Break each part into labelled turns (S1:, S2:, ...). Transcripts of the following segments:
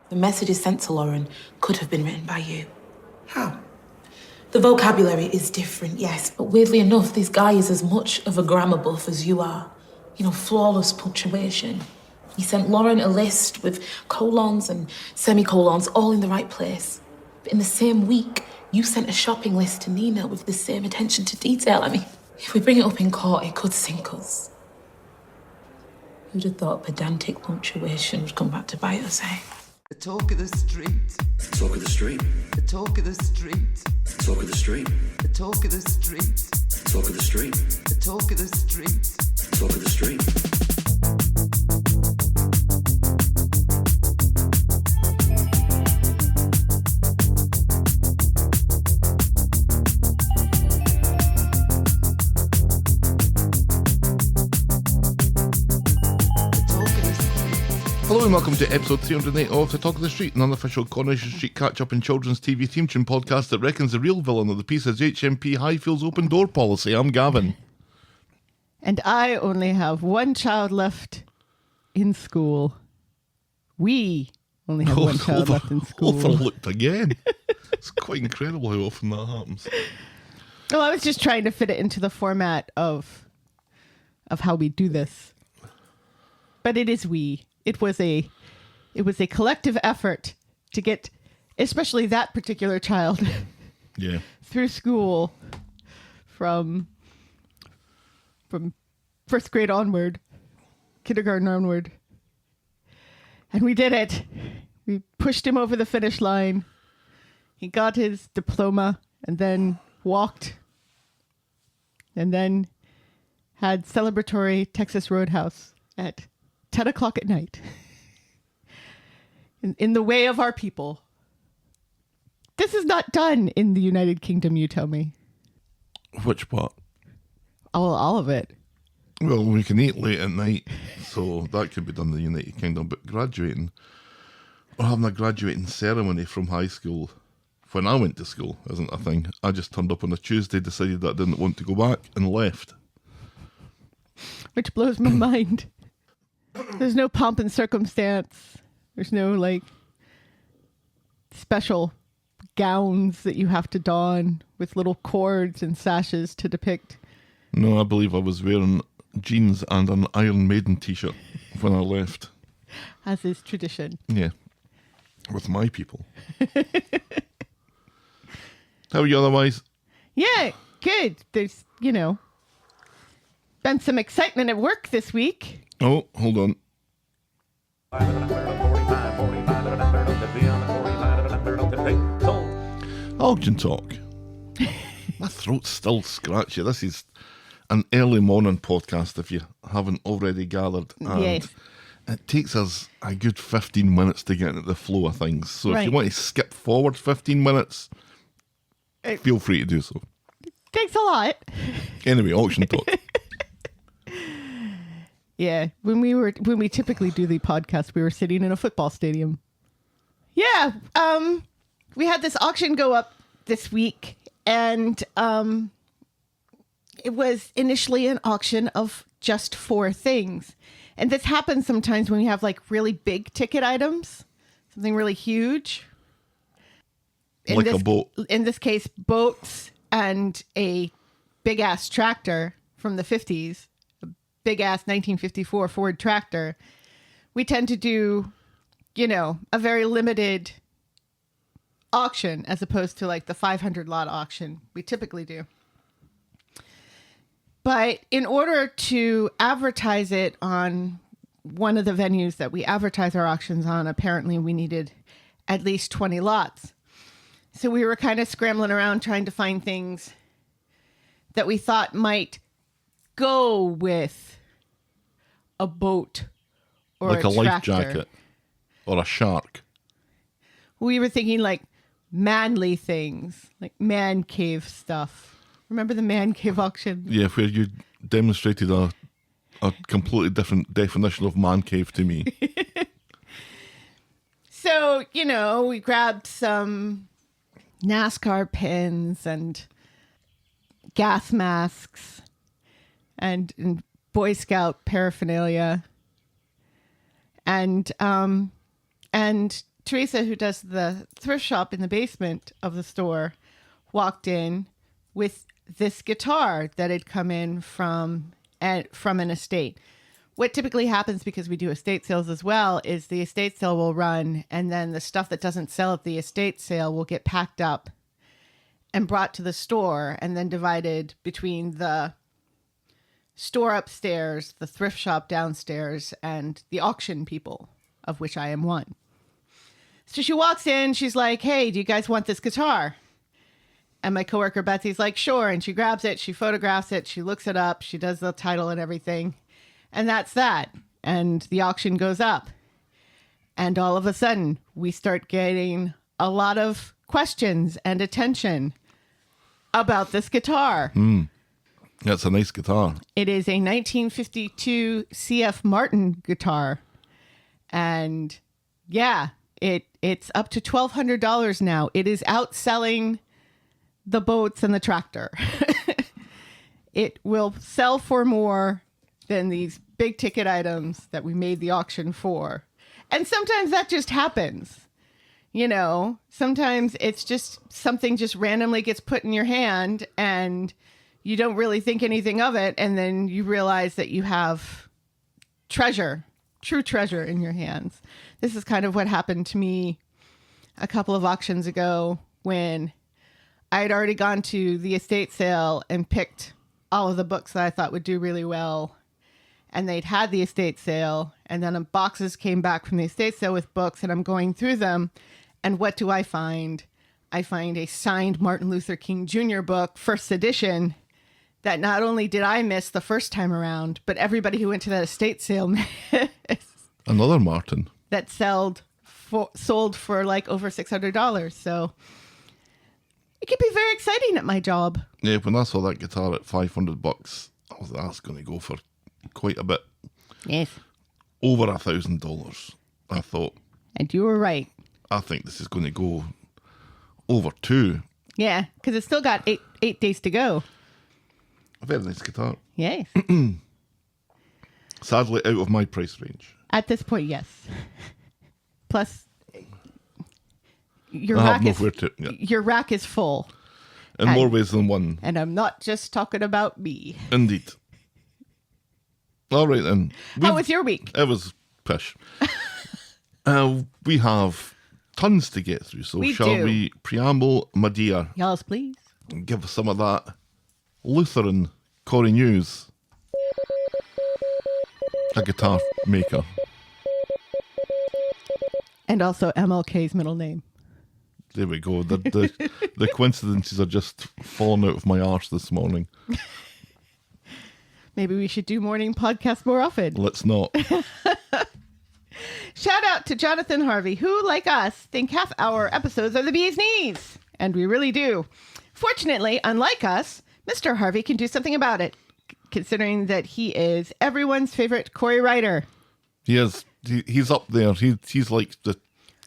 S1: The messages sent to Lauren could have been written by you.
S2: How?
S1: The vocabulary is different, yes, but weirdly enough, this guy is as much of a grammar buff as you are. You know, flawless punctuation. He sent Lauren a list with colons and semicolons all in the right place. But in the same week, you sent a shopping list to Nina with the same attention to detail. I mean, if we bring it up in court, it could sink us. Who'd have thought pedantic punctuation would come back to bite us, eh?
S2: The talk of the street.
S3: Talk of the street.
S2: The talk of the street.
S3: Talk of the street.
S2: The talk of the street.
S3: Talk of the street.
S2: The talk of the street.
S3: Talk of the street.
S4: Hello and welcome to episode 308 of The Talk of the Street, an unofficial Coronation Street catch-up and children's TV theme tune podcast that reckons the real villain of the piece is HMP Highfield's open door policy. I'm Gavin.
S5: And I only have one child left in school. We only have one child left in school.
S4: Overlooked again. It's quite incredible how often that happens.
S5: Well, I was just trying to fit it into the format of how we do this. But it is we. It was a collective effort to get, especially that particular child, through school from first grade onward, kindergarten onward. And we did it. We pushed him over the finish line. He got his diploma and then walked and then had celebratory Texas Roadhouse at 10 o'clock at night. In the way of our people. This is not done in the United Kingdom, you tell me.
S4: Which part?
S5: All of it.
S4: Well, we can eat late at night, so that could be done in the United Kingdom, but graduating, or having a graduating ceremony from high school, when I went to school, isn't a thing. I just turned up on a Tuesday, decided that I didn't want to go back, and left.
S5: Which blows my mind. There's no pomp and circumstance. There's no, special gowns that you have to don with little cords and sashes to depict.
S4: No, I believe I was wearing jeans and an Iron Maiden t-shirt when I left.
S5: As is tradition.
S4: Yeah. With my people. How are you otherwise?
S5: Yeah, good. There's, been some excitement at work this week.
S4: Oh, hold on. Ogden Talk. My throat's still scratchy. This is an early morning podcast, if you haven't already gathered. And
S5: yes.
S4: It takes us a good 15 minutes to get into the flow of things. So if you want to skip forward 15 minutes, feel free to do so.
S5: Thanks a lot.
S4: Anyway, Auction Talk.
S5: Yeah, when we typically do the podcast, we were sitting in a football stadium. Yeah, we had this auction go up this week, and it was initially an auction of just 4 things. And this happens sometimes when we have really big ticket items, something really huge.
S4: Like a boat.
S5: In this case, boats and a big ass tractor from the 50s. Big ass 1954 Ford tractor. We tend to do, a very limited auction as opposed to the 500 lot auction we typically do. But in order to advertise it on one of the venues that we advertise our auctions on, apparently we needed at least 20 lots. So we were kind of scrambling around trying to find things that we thought might go with a boat or
S4: like a
S5: tractor.
S4: life jacket or a shark.
S5: We were thinking manly things, like man cave stuff. Remember the man cave auction?
S4: Yeah, where you demonstrated a completely different definition of man cave to me.
S5: So, we grabbed some NASCAR pins and gas masks and Boy Scout paraphernalia and Teresa, who does the thrift shop in the basement of the store, walked in with this guitar that had come in from an estate. What typically happens, because we do estate sales as well, is the estate sale will run, and then the stuff that doesn't sell at the estate sale will get packed up and brought to the store, and then divided between the store upstairs, the thrift shop downstairs, and the auction people, of which I am one. So she walks in, she's like, "Hey, do you guys want this guitar?" And my coworker Betsy's like, "Sure." And she grabs it, she photographs it, she looks it up, she does the title and everything. And that's that. And the auction goes up. And all of a sudden, we start getting a lot of questions and attention about this guitar.
S4: That's a nice guitar.
S5: It is a 1952 CF Martin guitar. And yeah, it's up to $1,200 now. It is outselling the boats and the tractor. It will sell for more than these big ticket items that we made the auction for. And sometimes that just happens. You know, sometimes it's just something just randomly gets put in your hand and you don't really think anything of it. And then you realize that you have treasure, true treasure in your hands. This is kind of what happened to me a couple of auctions ago when I had already gone to the estate sale and picked all of the books that I thought would do really well. And they'd had the estate sale, and then boxes came back from the estate sale with books, and I'm going through them. And what do I find? I find a signed Martin Luther King Jr. book, first edition, that not only did I miss the first time around, but everybody who went to that estate sale missed.
S4: Another Martin.
S5: That sold for like over $600. So it could be very exciting at my job.
S4: Yeah, when I saw that guitar at $500, I was like, that's going to go for quite a bit.
S5: Yes.
S4: Over $1,000. I thought.
S5: And you were right.
S4: I think this is going to go over 2.
S5: Yeah, because it's still got eight days to go.
S4: A very nice guitar.
S5: Yes.
S4: Sadly, out of my price range.
S5: At this point, yes. Plus, your
S4: I have
S5: rack is
S4: nowhere to- yeah.
S5: your rack is full,
S4: In more ways than one.
S5: and I'm not just talking about me.
S4: Indeed. All right, then.
S5: How was your week?
S4: It was pish. We have tons to get through, so
S5: We
S4: shall
S5: do.
S4: we preamble, my dear,
S5: Y'all, please.
S4: and give us some of that Lutheran Corrie news? A guitar maker.
S5: And also MLK's middle name.
S4: There we go. The coincidences are just falling out of my arse this morning.
S5: Maybe we should do morning podcasts more often.
S4: Let's not.
S5: Shout out to Jonathan Harvey, who, like us, think half-hour episodes are the bee's knees. And we really do. Fortunately, unlike us, Mr. Harvey can do something about it, considering that he is everyone's favorite Corrie writer.
S4: He is. He's up there. He's like the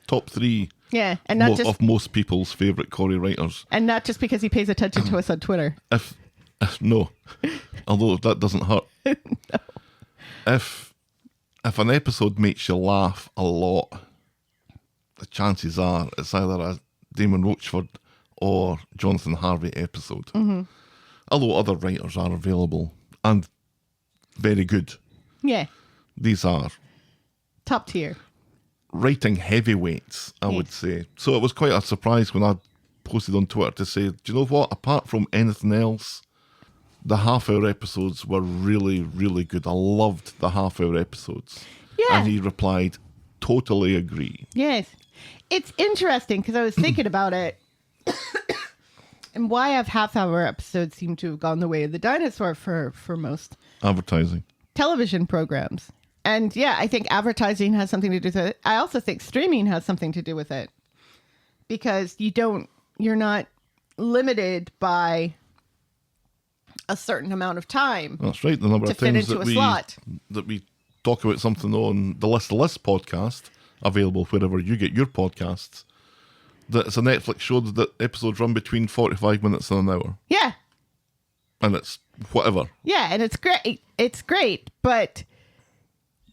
S4: top 3
S5: Yeah, and not just
S4: of most people's favourite Corrie writers.
S5: and not just because he pays attention to us on Twitter.
S4: No, although that doesn't hurt. No. If an episode makes you laugh a lot, the chances are it's either a Damon Rochford or Jonathan Harvey episode. Mm-hmm. Although other writers are available and very good.
S5: Yeah,
S4: These are
S5: top tier.
S4: writing heavyweights, I would say. So it was quite a surprise when I posted on Twitter to say, do you know what? Apart from anything else, the half-hour episodes were really, really good. I loved the half-hour episodes.
S5: Yeah.
S4: And he replied, totally agree.
S5: Yes. It's interesting because I was thinking about it and why have half-hour episodes seem to have gone the way of the dinosaur for most
S4: Advertising.
S5: television programs. And yeah, I think advertising has something to do with it. I also think streaming has something to do with it because you're not limited by a certain amount of time.
S4: That's right. The number
S5: To
S4: of
S5: fit
S4: times
S5: into
S4: that
S5: a slot.
S4: we talk about something on the List podcast, available wherever you get your podcasts, that it's a Netflix show that episodes run between 45 minutes and an hour.
S5: Yeah.
S4: And it's whatever.
S5: Yeah, and it's great. It's great, but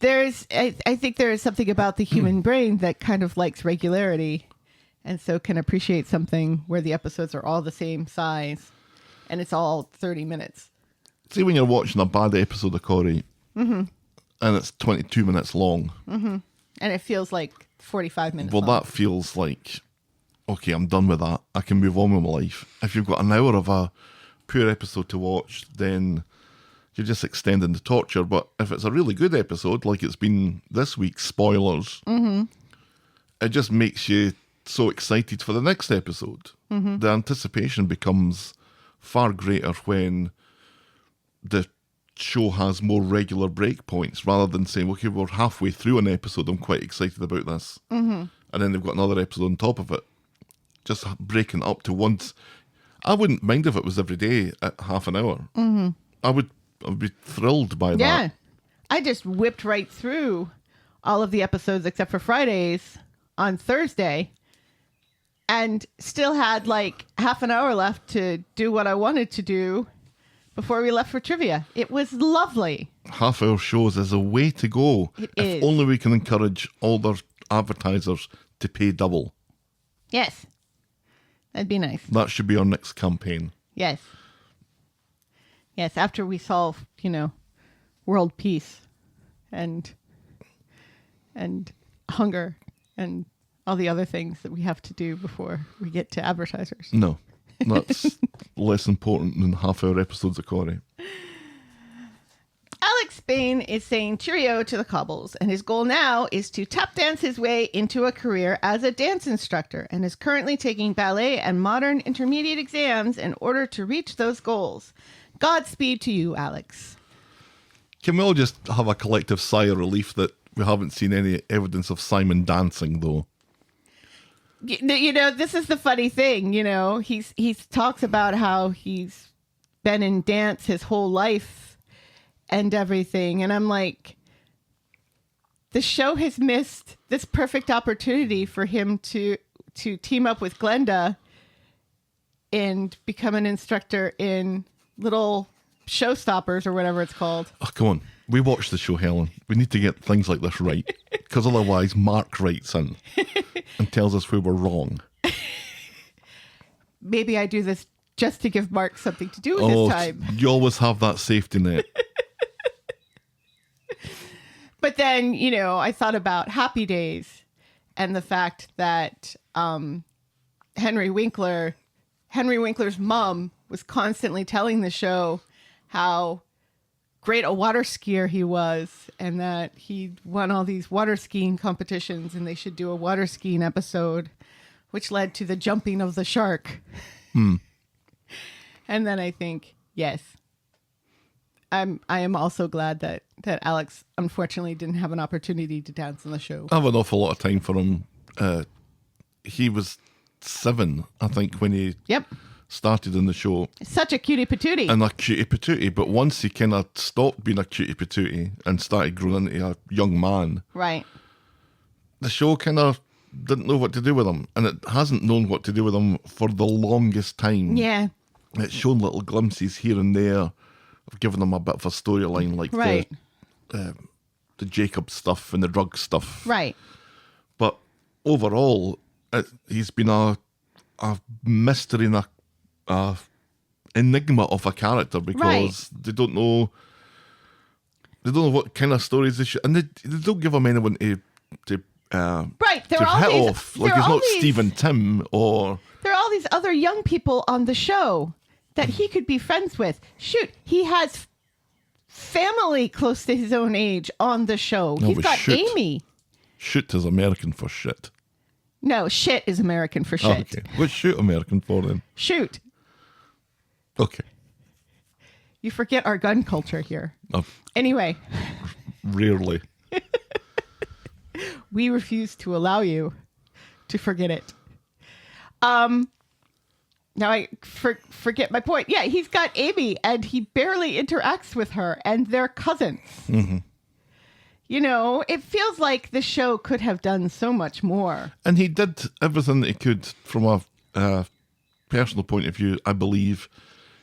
S5: I think there is something about the human brain that kind of likes regularity, and so can appreciate something where the episodes are all the same size and it's all 30 minutes.
S4: See, when you're watching a bad episode of Corrie and it's 22 minutes long.
S5: And it feels like 45 minutes
S4: Well,
S5: long.
S4: that feels like, okay, I'm done with that. I can move on with my life. If you've got an hour of a pure episode to watch, then you're just extending the torture. But if it's a really good episode, like it's been this week, spoilers, it just makes you so excited for the next episode. The anticipation becomes far greater when the show has more regular breakpoints rather than saying, okay, we're halfway through an episode, I'm quite excited about this. And then they've got another episode on top of it. Just breaking up to once. I wouldn't mind if it was every day at half an hour. I would be thrilled by
S5: Yeah.
S4: that.
S5: I just whipped right through all of the episodes except for Fridays on Thursday and still had like half an hour left to do what I wanted to do before we left for trivia. It was lovely.
S4: Half-hour shows is a way to go.
S5: It
S4: if
S5: is.
S4: only we can encourage all their advertisers to pay double.
S5: Yes. That'd be nice.
S4: That should be our next campaign.
S5: Yes. Yes, after we solve, world peace and hunger and all the other things that we have to do before we get to advertisers.
S4: No, that's less important than half-hour episodes of Corrie.
S5: Alex Spain is saying cheerio to the cobbles, and his goal now is to tap dance his way into a career as a dance instructor, and is currently taking ballet and modern intermediate exams in order to reach those goals. Godspeed to you, Alex.
S4: Can we all just have a collective sigh of relief that we haven't seen any evidence of Simon dancing, though?
S5: This is the funny thing, he talks about how he's been in dance his whole life and everything. And I'm like, the show has missed this perfect opportunity for him to team up with Glenda and become an instructor in Little Showstoppers or whatever it's called.
S4: Oh, come on. We watch the show, Helen. We need to get things like this right. Because otherwise, Mark writes in and tells us we were wrong.
S5: Maybe I do this just to give Mark something to do with his time.
S4: You always have that safety net.
S5: But then, I thought about Happy Days and the fact that Henry Winkler's mom was constantly telling the show how great a water skier he was and that he won all these water skiing competitions and they should do a water skiing episode, which led to the jumping of the shark. And then I think, yes, I am also glad that Alex unfortunately didn't have an opportunity to dance on the show.
S4: I have an awful lot of time for him. He was 7, I think, when he started in the show.
S5: Such a cutie patootie.
S4: And a cutie patootie, but once he kind of stopped being a cutie patootie and started growing into a young man,
S5: Right.
S4: the show kind of didn't know what to do with him, and it hasn't known what to do with him for the longest time.
S5: Yeah.
S4: It's shown little glimpses here and there of giving him a bit of a storyline, like
S5: Right.
S4: the Jacob stuff and the drug stuff.
S5: Right.
S4: But overall, he's been a mystery and a enigma of a character because they don't know what kind of stories they should, and they don't give him anyone to
S5: Right. There
S4: to
S5: are
S4: hit
S5: all these,
S4: off. Like
S5: there
S4: he's
S5: are all
S4: not
S5: these,
S4: Stephen Tim or
S5: There are all these other young people on the show that he could be friends with. Shoot, he has family close to his own age on the show.
S4: No,
S5: He's
S4: but
S5: got
S4: shoot.
S5: Amy.
S4: Shoot is American for shit.
S5: No, shit is American for
S4: Oh,
S5: shit.
S4: okay. What's shoot American for then?
S5: Shoot.
S4: Okay.
S5: You forget our gun culture here.
S4: Oh,
S5: Anyway,
S4: rarely.
S5: we refuse to allow you to forget it. Now I forget my point. Yeah, he's got Amy and he barely interacts with her and they're cousins.
S4: Mm-hmm.
S5: It feels like the show could have done so much more.
S4: And he did everything that he could from a personal point of view, I believe.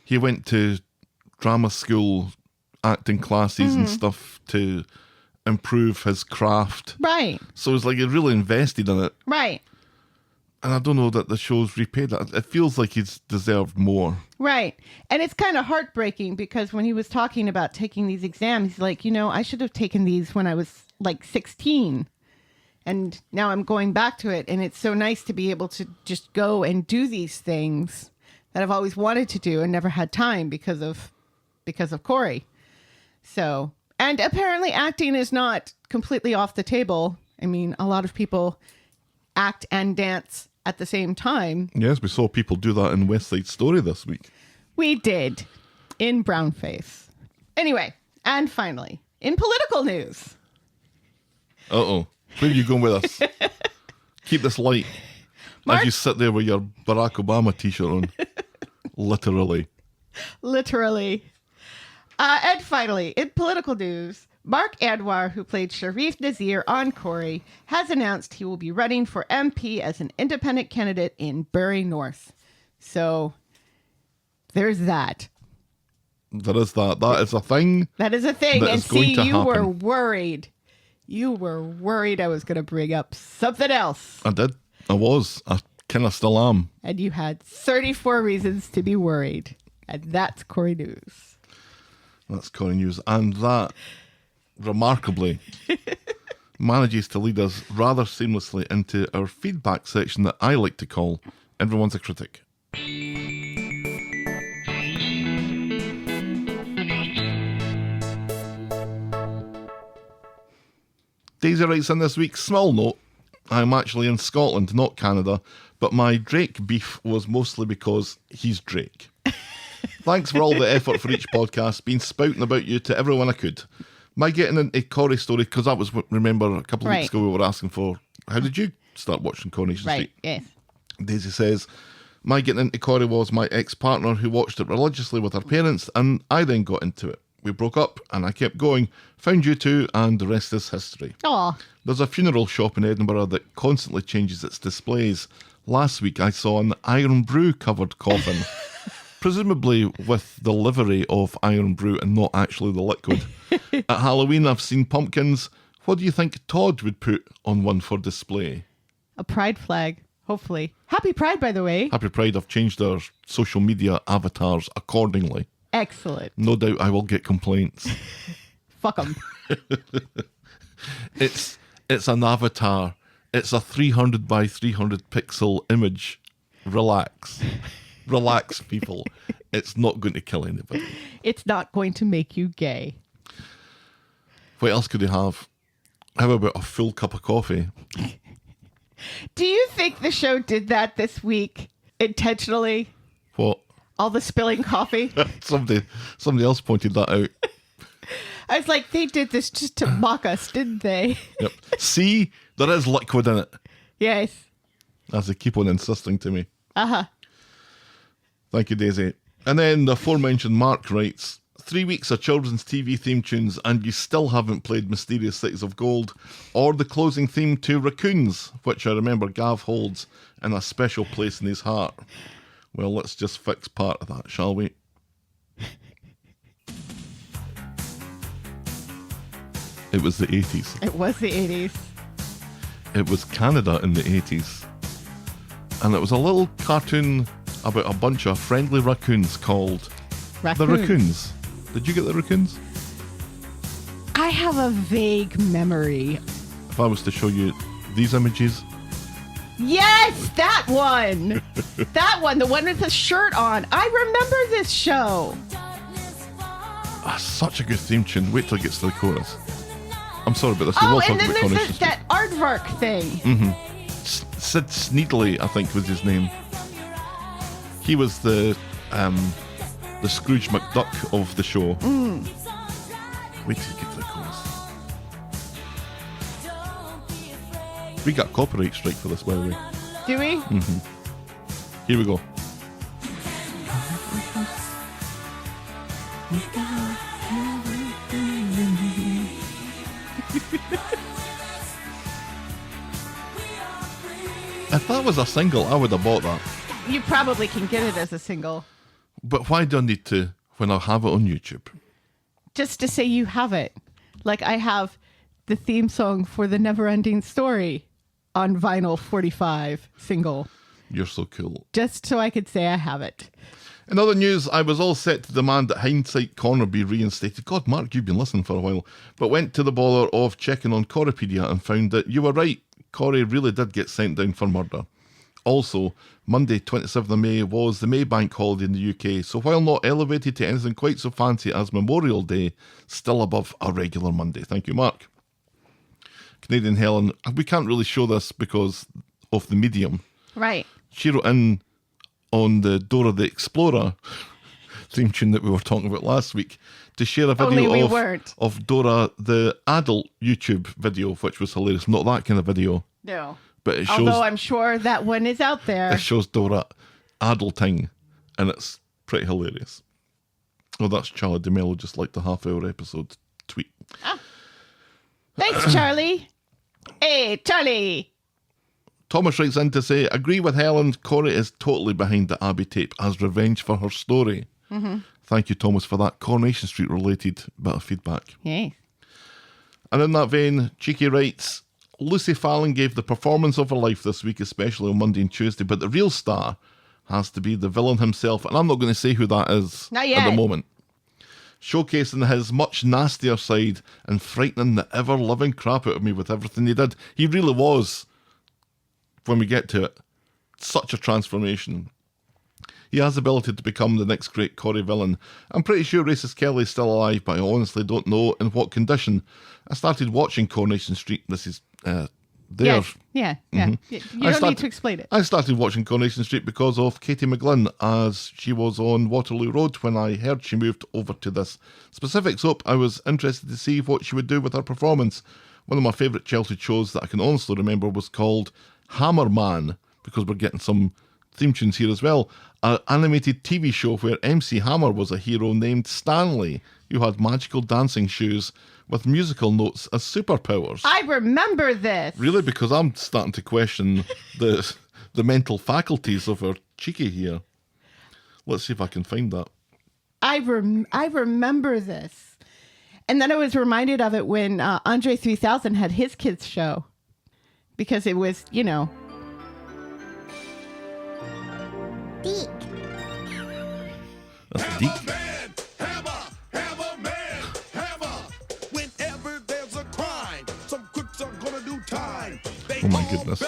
S4: He went to drama school, acting classes and stuff to improve his craft.
S5: Right.
S4: So it's like he really invested in it.
S5: Right.
S4: And I don't know that the show's repaid that. It feels like he's deserved more.
S5: Right. And it's kind of heartbreaking because when he was talking about taking these exams, he's like, I should have taken these when I was like 16. And now I'm going back to it. And it's so nice to be able to just go and do these things that I've always wanted to do and never had time because of Corrie. So, and apparently acting is not completely off the table. I mean, a lot of people act and dance at the same time.
S4: Yes, we saw people do that in West Side Story this week.
S5: We did, in brownface. Anyway, and finally, in political news.
S4: Uh-oh. Where are you going with us? Keep this light. As you sit there with your Barack Obama t-shirt on. Literally.
S5: Literally. And finally, in political news, Mark Anwar, who played Sharif Nazir on Corrie, has announced he will be running for MP as an independent candidate in Bury North. So there's that.
S4: There is that. That is a thing.
S5: That is a thing.
S4: That
S5: And
S4: is going
S5: see,
S4: to
S5: you were
S4: happen.
S5: worried. You were worried I was going to bring up something else.
S4: I did. I was. I kind of still am.
S5: And you had 34 reasons to be worried. And that's Corrie News.
S4: That's Corrie News. And that, remarkably, manages to lead us rather seamlessly into our feedback section that I like to call Everyone's a Critic. Daisy writes in this week, small note, I'm actually in Scotland, not Canada, but my Drake beef was mostly because he's Drake. Thanks for all the effort for each podcast, been spouting about you to everyone I could. My getting into Corrie story, because that was, remember, a couple of weeks ago we were asking for, how did you start watching Coronation Street?
S5: Yes.
S4: Daisy says, my getting into Corrie was my ex-partner who watched it religiously with her parents, and I then got into it. We broke up, and I kept going, found you two, and the rest is history.
S5: Aw.
S4: There's a funeral shop in Edinburgh that constantly changes its displays. Last week I saw an Iron Brew covered coffin, presumably with the livery of Iron Brew and not actually the liquid. At Halloween I've seen pumpkins. What do you think Todd would put on one for display?
S5: A pride flag, hopefully. Happy Pride, by the way.
S4: Happy Pride, I've changed our social media avatars accordingly.
S5: Excellent.
S4: No doubt I will get complaints.
S5: Fuck them.
S4: It's an avatar. It's a 300 by 300 pixel image. Relax. Relax, people. It's not going to kill anybody.
S5: It's not going to make you gay.
S4: What else could they have? How about a full cup of coffee?
S5: Do you think the show did that this week intentionally?
S4: What?
S5: All the spilling coffee?
S4: Somebody else pointed that out.
S5: I was like, they did this just to mock us, didn't they?
S4: Yep. See, there is liquid in it.
S5: Yes.
S4: As they keep on insisting to me.
S5: Uh-huh.
S4: Thank you, Daisy. And then the aforementioned Mark writes, 3 weeks of children's TV theme tunes and you still haven't played Mysterious Cities of Gold or the closing theme to Raccoons, which I remember Gav holds in a special place in his heart. Well, let's just fix part of that, shall we? It was the 80s.
S5: It was the 80s.
S4: It was Canada in the 80s. And it was a little cartoon about a bunch of friendly raccoons called The Raccoons. Did you get the Raccoons?
S5: I have a vague memory.
S4: If I was to show you these images.
S5: Yes, that one. That one, the one with the shirt on. I remember this show.
S4: Such a good theme tune. Wait till it gets to the chorus. I'm sorry about this. We
S5: Oh,
S4: will talk
S5: and then
S4: about
S5: there's
S4: Coronation Street.
S5: that aardvark thing.
S4: Sid Sneedley, I think, was his name. He was the Scrooge McDuck of the show. Wait till you get to the chorus. We got a copyright strike for this, by the way.
S5: Do we?
S4: Here we go. If that was a single, I would have bought that.
S5: You probably can get it as a single.
S4: But why do I need to when I have it on YouTube?
S5: Just to say you have it. Like I have the theme song for the Never-Ending Story on vinyl 45 single,
S4: You're so cool.
S5: just so I could say I have it.
S4: In other news, I was all set to demand that Hindsight Corner be reinstated. God, Mark, you've been listening for a while. But went to the bother of checking on Corripedia and found that you were right. Corrie really did get sent down for murder. Also, Monday, 27th of May, was the May Bank holiday in the UK, so while not elevated to anything quite so fancy as Memorial Day, still above a regular Monday. Thank you, Mark. Canadian Helen, we can't really show this because of the medium.
S5: Right.
S4: She wrote in on the Dora the Explorer theme tune that we were talking about last week to share a
S5: Only we
S4: video
S5: weren't.
S4: of Dora the adult YouTube video, which was hilarious. Not that kind of video,
S5: No.
S4: but it shows,
S5: Although I'm sure that one is out there.
S4: it shows Dora adulting, and it's pretty hilarious. Oh, that's Charlie DeMello, just like the half-hour episode tweet.
S5: Thanks, Charlie. Hey, Charlie.
S4: Thomas writes in to say, agree with Helen, Corrie is totally behind the Abbey tape as revenge for her story. Mm-hmm. Thank you, Thomas, for that Coronation Street related bit of feedback.
S5: Hey.
S4: And in that vein, Cheeky writes, Lucy Fallon gave the performance of her life this week, especially on Monday and Tuesday, but the real star has to be the villain himself, and I'm not going to say who that is
S5: Not
S4: at
S5: yet.
S4: the moment. Showcasing his much nastier side and frightening the ever-loving crap out of me with everything he did. He really was, when we get to it, such a transformation. He has the ability to become the next great Corrie villain. I'm pretty sure Racist Kelly is still alive, but I honestly don't know in what condition. I started watching Coronation Street. This is there.
S5: Yes. Yeah. Yeah. You don't need to explain it.
S4: I started watching Coronation Street because of Katie McGlynn, as she was on Waterloo Road when I heard she moved over to this specific soap. I was interested to see what she would do with her performance. One of my favourite childhood shows that I can honestly remember was called Hammer Man, because we're getting some theme tunes here as well. An animated TV show where MC Hammer was a hero named Stanley, who had magical dancing shoes with musical notes as superpowers.
S5: I remember this.
S4: Really? Because I'm starting to question the mental faculties of our Cheeky here. Let's see if I can find that.
S5: I remember this. And then I was reminded of it when Andre 3000 had his kids' show. Because it was, you know.
S6: Deek.
S4: That's deep. Oh my goodness.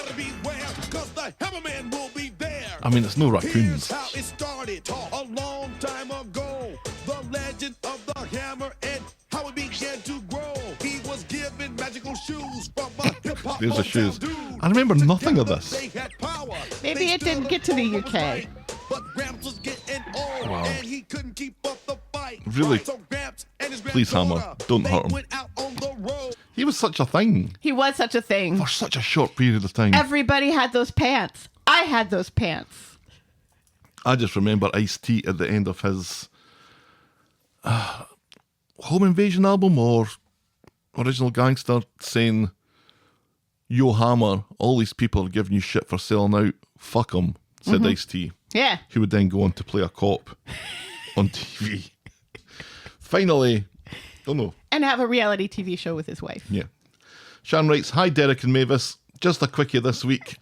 S4: I mean, it's no raccoons.
S7: How it started a long time ago. The legend of the hammer and how it began to grow. He was given magical shoes from a hip-hop
S4: There's the shoes.
S7: dude.
S4: I remember nothing of this.
S7: They had power.
S5: Maybe
S7: They
S5: it didn't
S7: stood
S5: get to the
S7: up for what was
S5: UK.
S7: right, but Gramps was getting old
S4: Wow.
S7: and he couldn't keep up the fight.
S4: Really?
S7: So Gramps and his
S4: Please, Hammer,
S7: granddaughter,
S4: don't
S7: they
S4: hurt him.
S7: went out on the road.
S4: He was such a thing
S5: He was such a thing.
S4: for such a short period of time.
S5: Everybody had those pants. I had those pants.
S4: I just remember Ice-T at the end of his Home Invasion album or Original Gangster saying, Yo Hammer, all these people are giving you shit for selling out. Fuck 'em, said Ice-T.
S5: Yeah.
S4: He would then go on to play a cop on TV. Finally, oh no,
S5: And have a reality TV show with his wife.
S4: yeah. Shan writes, Hi Derek and Mavis, just a quickie this week.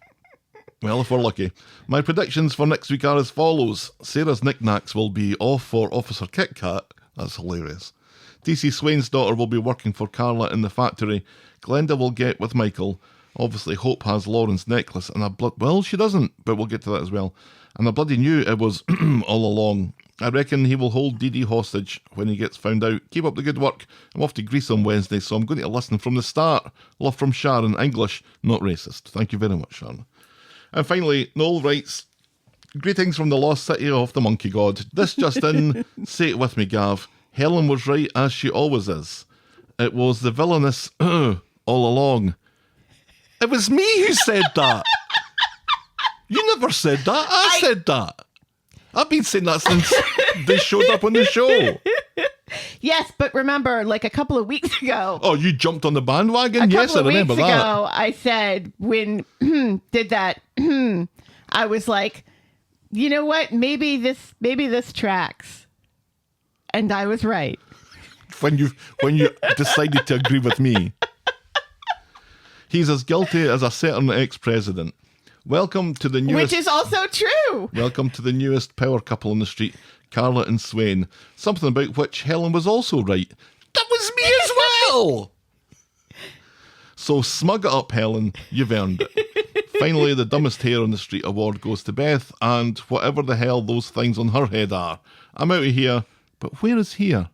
S4: Well, if we're lucky. My predictions for next week are as follows. Sarah's knickknacks will be off for Officer Kit Kat. That's hilarious. DC Swain's daughter will be working for Carla in the factory. Glenda will get with Michael. Obviously, Hope has Lauren's necklace and a blood... Well, she doesn't, but we'll get to that as well. And I bloody knew it was all along. I reckon he will hold Dee Dee hostage when he gets found out. Keep up the good work. I'm off to Greece on Wednesday, so I'm going to listen from the start. Love from Sharon. English, not racist. Thank you very much, Sharon. And finally, Noel writes, Greetings from the lost city of the monkey god. This just in, say it with me, Gav. Helen was right, as she always is. It was the villainous all along. It was me who said that. You never said that. I said that. I've been saying that since they showed up on the show.
S5: Yes, but remember, like a couple of weeks ago.
S4: Oh, you jumped on the bandwagon?
S5: A
S4: Yes, I
S5: couple of
S4: remember
S5: weeks
S4: that.
S5: ago, I said when did that, I was like, you know what? Maybe this tracks, and I was right.
S4: When you decided to agree with me. He's as guilty as a certain ex-president. Welcome to the newest...
S5: Which is also true.
S4: Welcome to the newest power couple on the street, Carla and Swain. Something about which Helen was also right. That was me as well! So smug it up, Helen. You've earned it. Finally, the dumbest hair on the street award goes to Beth, and whatever the hell those things on her head are. I'm out of here, but where is here?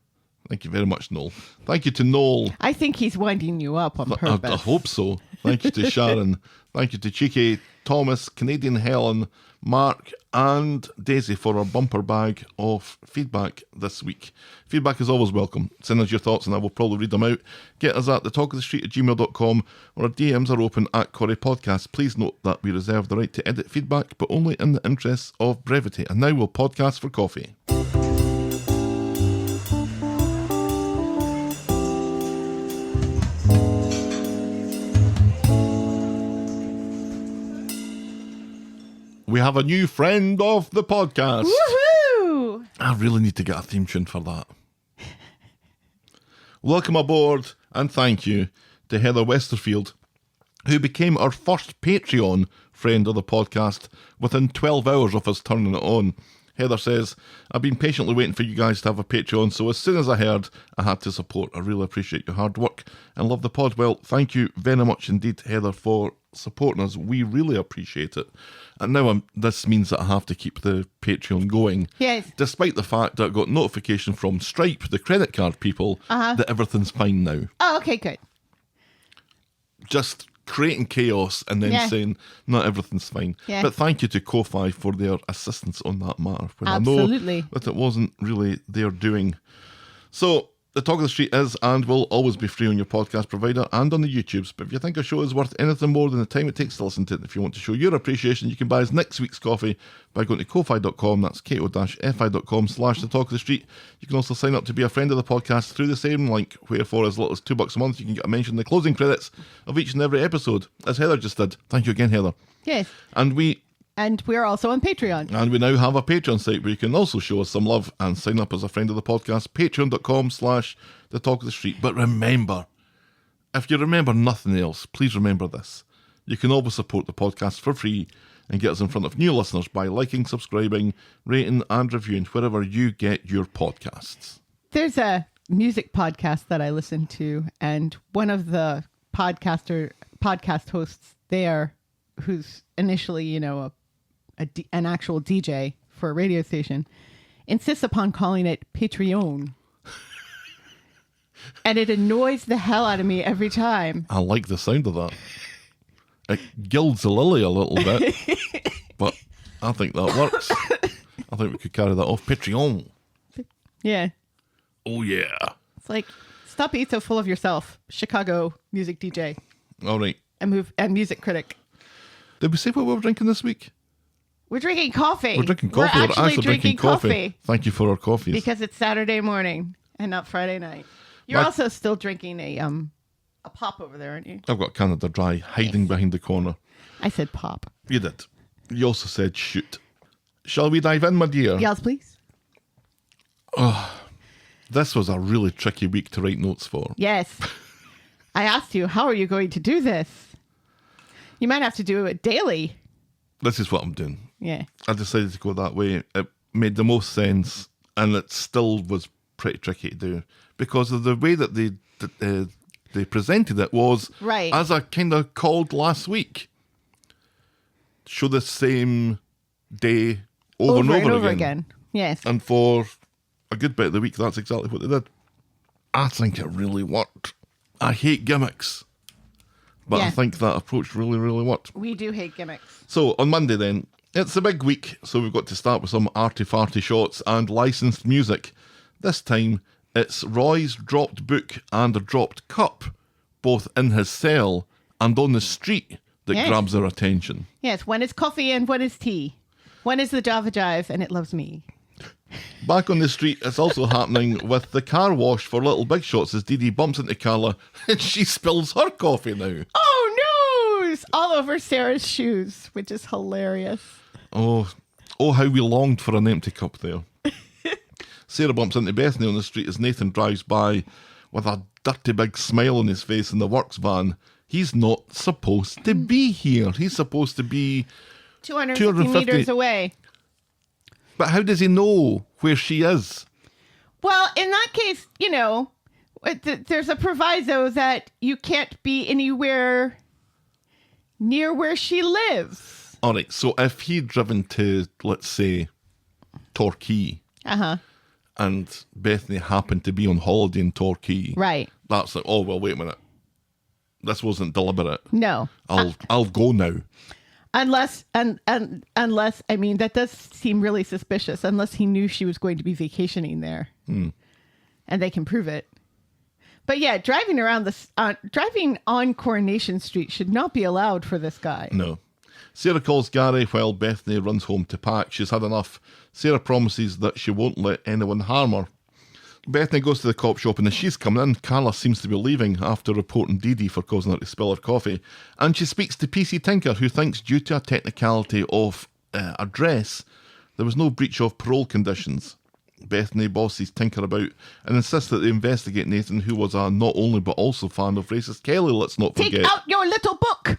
S4: Thank you very much, Noel. Thank you to Noel.
S5: I think he's winding you up on purpose.
S4: I hope so. Thank you to Sharon. Thank you to Cheeky, Thomas, Canadian Helen, Mark, and Daisy for our bumper bag of feedback this week. Feedback is always welcome. Send us your thoughts and I will probably read them out. Get us at thetalkofthestreet@gmail.com, or our DMs are open at Corrie Podcast. Please note that we reserve the right to edit feedback, but only in the interests of brevity. And now we'll podcast for coffee. We have a new friend of the podcast.
S5: Woohoo!
S4: I really need to get a theme tune for that. Welcome aboard and thank you to Heather Westerfield, who became our first Patreon friend of the podcast within 12 hours of us turning it on. Heather says, I've been patiently waiting for you guys to have a Patreon, so as soon as I heard, I had to support. I really appreciate your hard work and love the pod. Well, thank you very much indeed, Heather, for supporting us. We really appreciate it. And now this means that I have to keep the Patreon going.
S5: Yes.
S4: Despite the fact that I got notification from Stripe, the credit card people, that everything's fine now.
S5: Oh, okay, good.
S4: Just creating chaos and then saying not everything's fine.
S5: Yeah.
S4: But thank you to Ko-Fi for their assistance on that matter. When
S5: Absolutely.
S4: I know that it wasn't really their doing. So, The Talk of the Street is and will always be free on your podcast provider and on the YouTubes. But if you think a show is worth anything more than the time it takes to listen to it, if you want to show your appreciation, you can buy us next week's coffee by going to ko-fi.com. That's ko-fi.com/The Talk of the Street. You can also sign up to be a friend of the podcast through the same link, where for as little as $2 a month, you can get a mention in the closing credits of each and every episode, as Heather just did. Thank you again, Heather.
S5: Yes.
S4: And
S5: we're also on Patreon.
S4: And we now have a Patreon site where you can also show us some love and sign up as a friend of the podcast. Patreon.com/The Talk of the Street. But remember, if you remember nothing else, please remember this. You can always support the podcast for free and get us in front of new listeners by liking, subscribing, rating and reviewing wherever you get your podcasts.
S5: There's a music podcast that I listen to, and one of the podcast hosts there, who's initially, an actual DJ for a radio station, insists upon calling it Patreon. And it annoys the hell out of me every time.
S4: I like the sound of that. It gilds the lily a little bit, but I think that works. I think we could carry that off. Patreon.
S5: Yeah.
S4: Oh, yeah.
S5: It's like, stop being so full of yourself, Chicago music DJ.
S4: All right.
S5: And music critic.
S4: Did we say what we were drinking this week?
S5: We're drinking coffee.
S4: We're drinking coffee.
S5: We're actually drinking coffee.
S4: Thank you for our coffees.
S5: Because it's Saturday morning and not Friday night. You're also still drinking a pop over there, aren't you?
S4: I've got Canada Dry hiding behind the corner.
S5: I said pop.
S4: You did. You also said shoot. Shall we dive in, my dear?
S5: Yes, please.
S4: This was a really tricky week to write notes for.
S5: Yes. I asked you, how are you going to do this? You might have to do it daily.
S4: This is what I'm doing.
S5: Yeah.
S4: I decided to go that way. It made the most sense, and it still was pretty tricky to do because of the way that they presented it was
S5: right.
S4: As I kind of called last week. Show the same day over and over again.
S5: Yes.
S4: And for a good bit of the week, that's exactly what they did. I think it really worked. I hate gimmicks. But I think that approach really, really worked.
S5: We do hate gimmicks.
S4: So on Monday then, it's a big week, so we've got to start with some arty-farty shots and licensed music. This time, it's Roy's dropped book and a dropped cup, both in his cell and on the street, that grabs our attention.
S5: Yes, one is coffee and one is tea. One is the Java Jive and it loves me.
S4: Back on the street, it's also happening with the car wash for Little Big Shots as Dee Dee bumps into Carla and she spills her coffee now.
S5: Oh no! It's all over Sarah's shoes, which is hilarious.
S4: Oh, how we longed for an empty cup there. Sarah bumps into Bethany on the street as Nathan drives by with a dirty big smile on his face in the works van. He's not supposed to be here. He's supposed to be
S5: 250 meters away.
S4: But how does he know where she is?
S5: Well, in that case, there's a proviso that you can't be anywhere near where she lives.
S4: All right, so if he'd driven to, let's say, Torquay, and Bethany happened to be on holiday in Torquay,
S5: Right.
S4: that's like, oh, well, wait a minute. This wasn't deliberate.
S5: No.
S4: I'll go now.
S5: Unless, I mean, that does seem really suspicious, unless he knew she was going to be vacationing there. And they can prove it. But yeah, driving on Coronation Street should not be allowed for this guy.
S4: No. Sarah calls Gary while Bethany runs home to pack. She's had enough. Sarah promises that she won't let anyone harm her. Bethany goes to the cop shop, and as she's coming in, Carla seems to be leaving after reporting Dee Dee for causing her to spill her coffee. And she speaks to PC Tinker, who thinks due to a technicality of address, there was no breach of parole conditions. Bethany bosses Tinker about and insists that they investigate Nathan, who was a not only but also fan of racist Kelly, let's not forget.
S5: Take out your little book!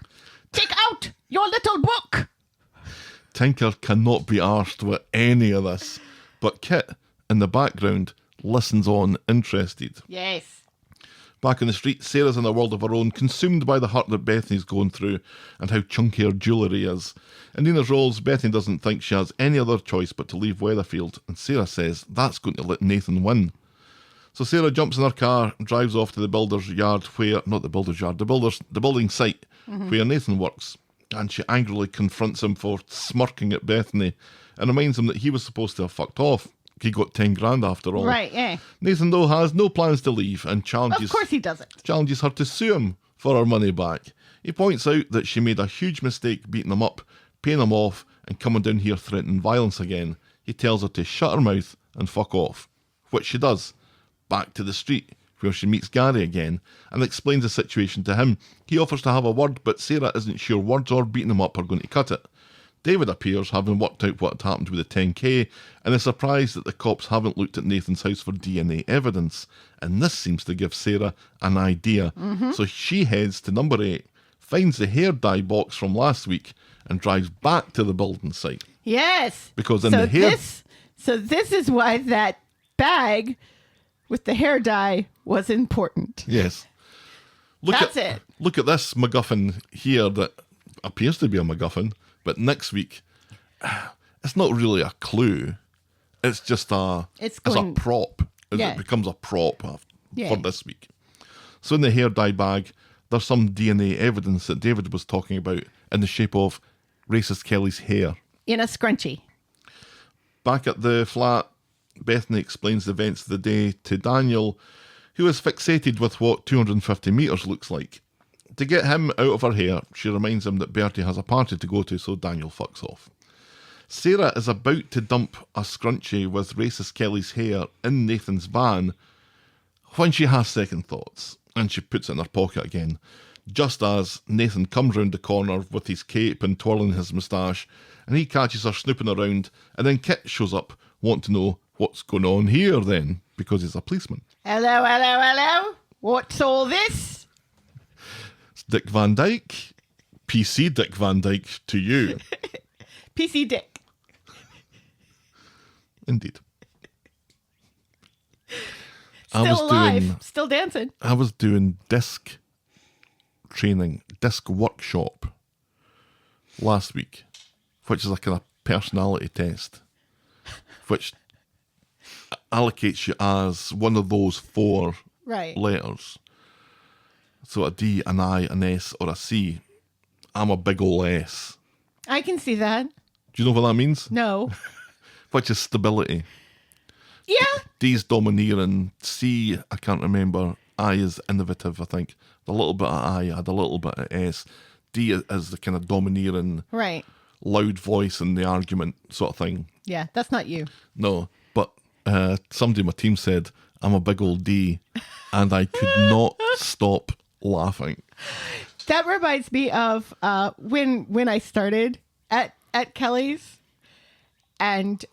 S5: Take out your little book!
S4: Tinker cannot be arsed with any of this, but Kit, in the background, listens on, interested.
S5: Yes.
S4: Back in the street, Sarah's in a world of her own, consumed by the hurt that Bethany's going through and how chunky her jewellery is. In Nina's roles, Bethany doesn't think she has any other choice but to leave Weatherfield, and Sarah says that's going to let Nathan win. So Sarah jumps in her car and drives off to the builder's yard the building site where Nathan works, and she angrily confronts him for smirking at Bethany and reminds him that he was supposed to have fucked off. He got 10 grand after all.
S5: Right, yeah.
S4: Nathan, though, has no plans to leave and
S5: Of course he doesn't.
S4: challenges her to sue him for her money back. He points out that she made a huge mistake beating him up, paying him off, and coming down here threatening violence again. He tells her to shut her mouth and fuck off, which she does. Back to the street, where she meets Gary again and explains the situation to him. He offers to have a word, but Sarah isn't sure words or beating him up are going to cut it. David appears, having worked out what had happened with the 10k, and is surprised that the cops haven't looked at Nathan's house for DNA evidence. And this seems to give Sarah an idea. So she heads to number 8, finds the hair dye box from last week, and drives back to the building site.
S5: Yes.
S4: Because in the hair...
S5: So this is why that bag with the hair dye was important.
S4: Yes. Look at this MacGuffin here that appears to be a MacGuffin, but next week, it's not really a clue. It's just it's a prop.
S5: Yeah.
S4: It becomes a prop for this week. So in the hair dye bag, there's some DNA evidence that David was talking about in the shape of racist Kelly's hair.
S5: In a scrunchie.
S4: Back at the flat, Bethany explains the events of the day to Daniel, who is fixated with what 250 metres looks like. To get him out of her hair, she reminds him that Bertie has a party to go to, so Daniel fucks off. Sarah is about to dump a scrunchie with racist Kelly's hair in Nathan's van when she has second thoughts, and she puts it in her pocket again, just as Nathan comes round the corner with his cape and twirling his moustache, and he catches her snooping around, and then Kit shows up, wanting to know what's going on here then, because he's a policeman.
S5: Hello. What's all this?
S4: Dick Van Dyke, PC Dick Van Dyke to you.
S5: PC Dick.
S4: Indeed.
S5: Still alive, still dancing.
S4: I was doing disc training, disc workshop last week, which is a kind of personality test, which allocates you as one of those 4 letters. So a D, an I, an S, or a C. I'm a big ol' S.
S5: I can see that.
S4: Do you know what that means?
S5: No.
S4: Which is stability.
S5: Yeah.
S4: D's domineering. C, I can't remember. I is innovative, I think. A little bit of I had a little bit of S. D is the kind of domineering, loud voice in the argument sort of thing.
S5: Yeah, that's not you.
S4: No, but somebody in my team said, I'm a big old D, and I could not stop laughing.
S5: That reminds me of when I started at Kelly's, and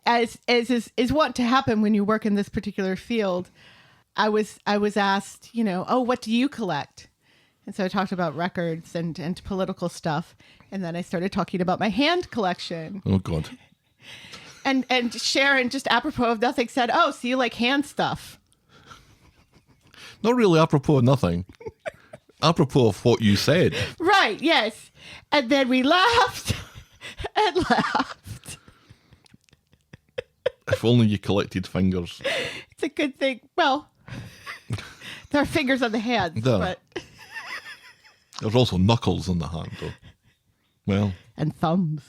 S5: as is wont to happen when you work in this particular field, I was asked, oh, what do you collect? And so I talked about records and political stuff. And then I started talking about my hand collection.
S4: Oh, God.
S5: And Sharon, just apropos of nothing, said, oh, so you like hand stuff?
S4: Not really apropos of nothing. Apropos of what you said.
S5: Right, yes. And then we laughed and laughed.
S4: If only you collected fingers.
S5: It's a good thing. Well, there are fingers on the hands,
S4: There.
S5: but...
S4: There's also knuckles on the hand, though. Well,
S5: And thumbs.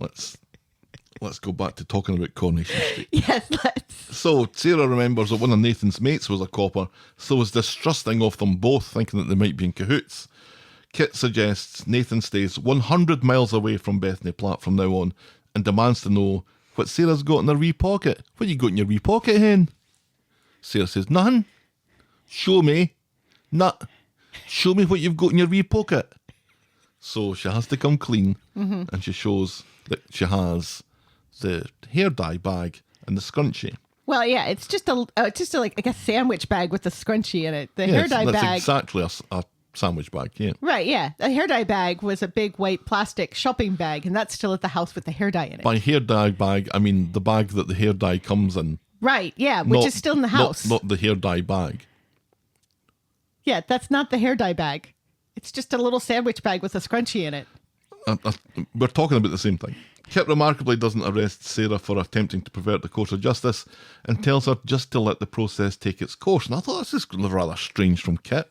S4: let's go back to talking about Coronation Street.
S5: Yes, let's.
S4: So, Sarah remembers that one of Nathan's mates was a copper, so was distrusting of them both, thinking that they might be in cahoots. Kit suggests Nathan stays 100 miles away from Bethany Platt from now on and demands to know what Sarah's got in her wee pocket. What you got in your wee pocket, hen? Sarah says, nothing. Show me. Show me what you've got in your wee pocket. So she has to come clean, and she shows that she has the hair dye bag and the scrunchie.
S5: Well, yeah, it's just like a sandwich bag with a scrunchie in it. The hair dye
S4: that's
S5: bag.
S4: exactly a sandwich bag, yeah.
S5: Right, yeah. The hair dye bag was a big white plastic shopping bag, and that's still at the house with the hair dye in it.
S4: By hair dye bag, I mean the bag that the hair dye comes in.
S5: Right, yeah, which
S4: Not-
S5: is still in the house.
S4: Not the hair dye bag.
S5: Yeah, that's not the hair dye bag. It's just a little sandwich bag with a scrunchie in it.
S4: We're talking about the same thing. Kit remarkably doesn't arrest Sarah for attempting to pervert the course of justice and tells her just to let the process take its course. And I thought this is rather strange from Kit.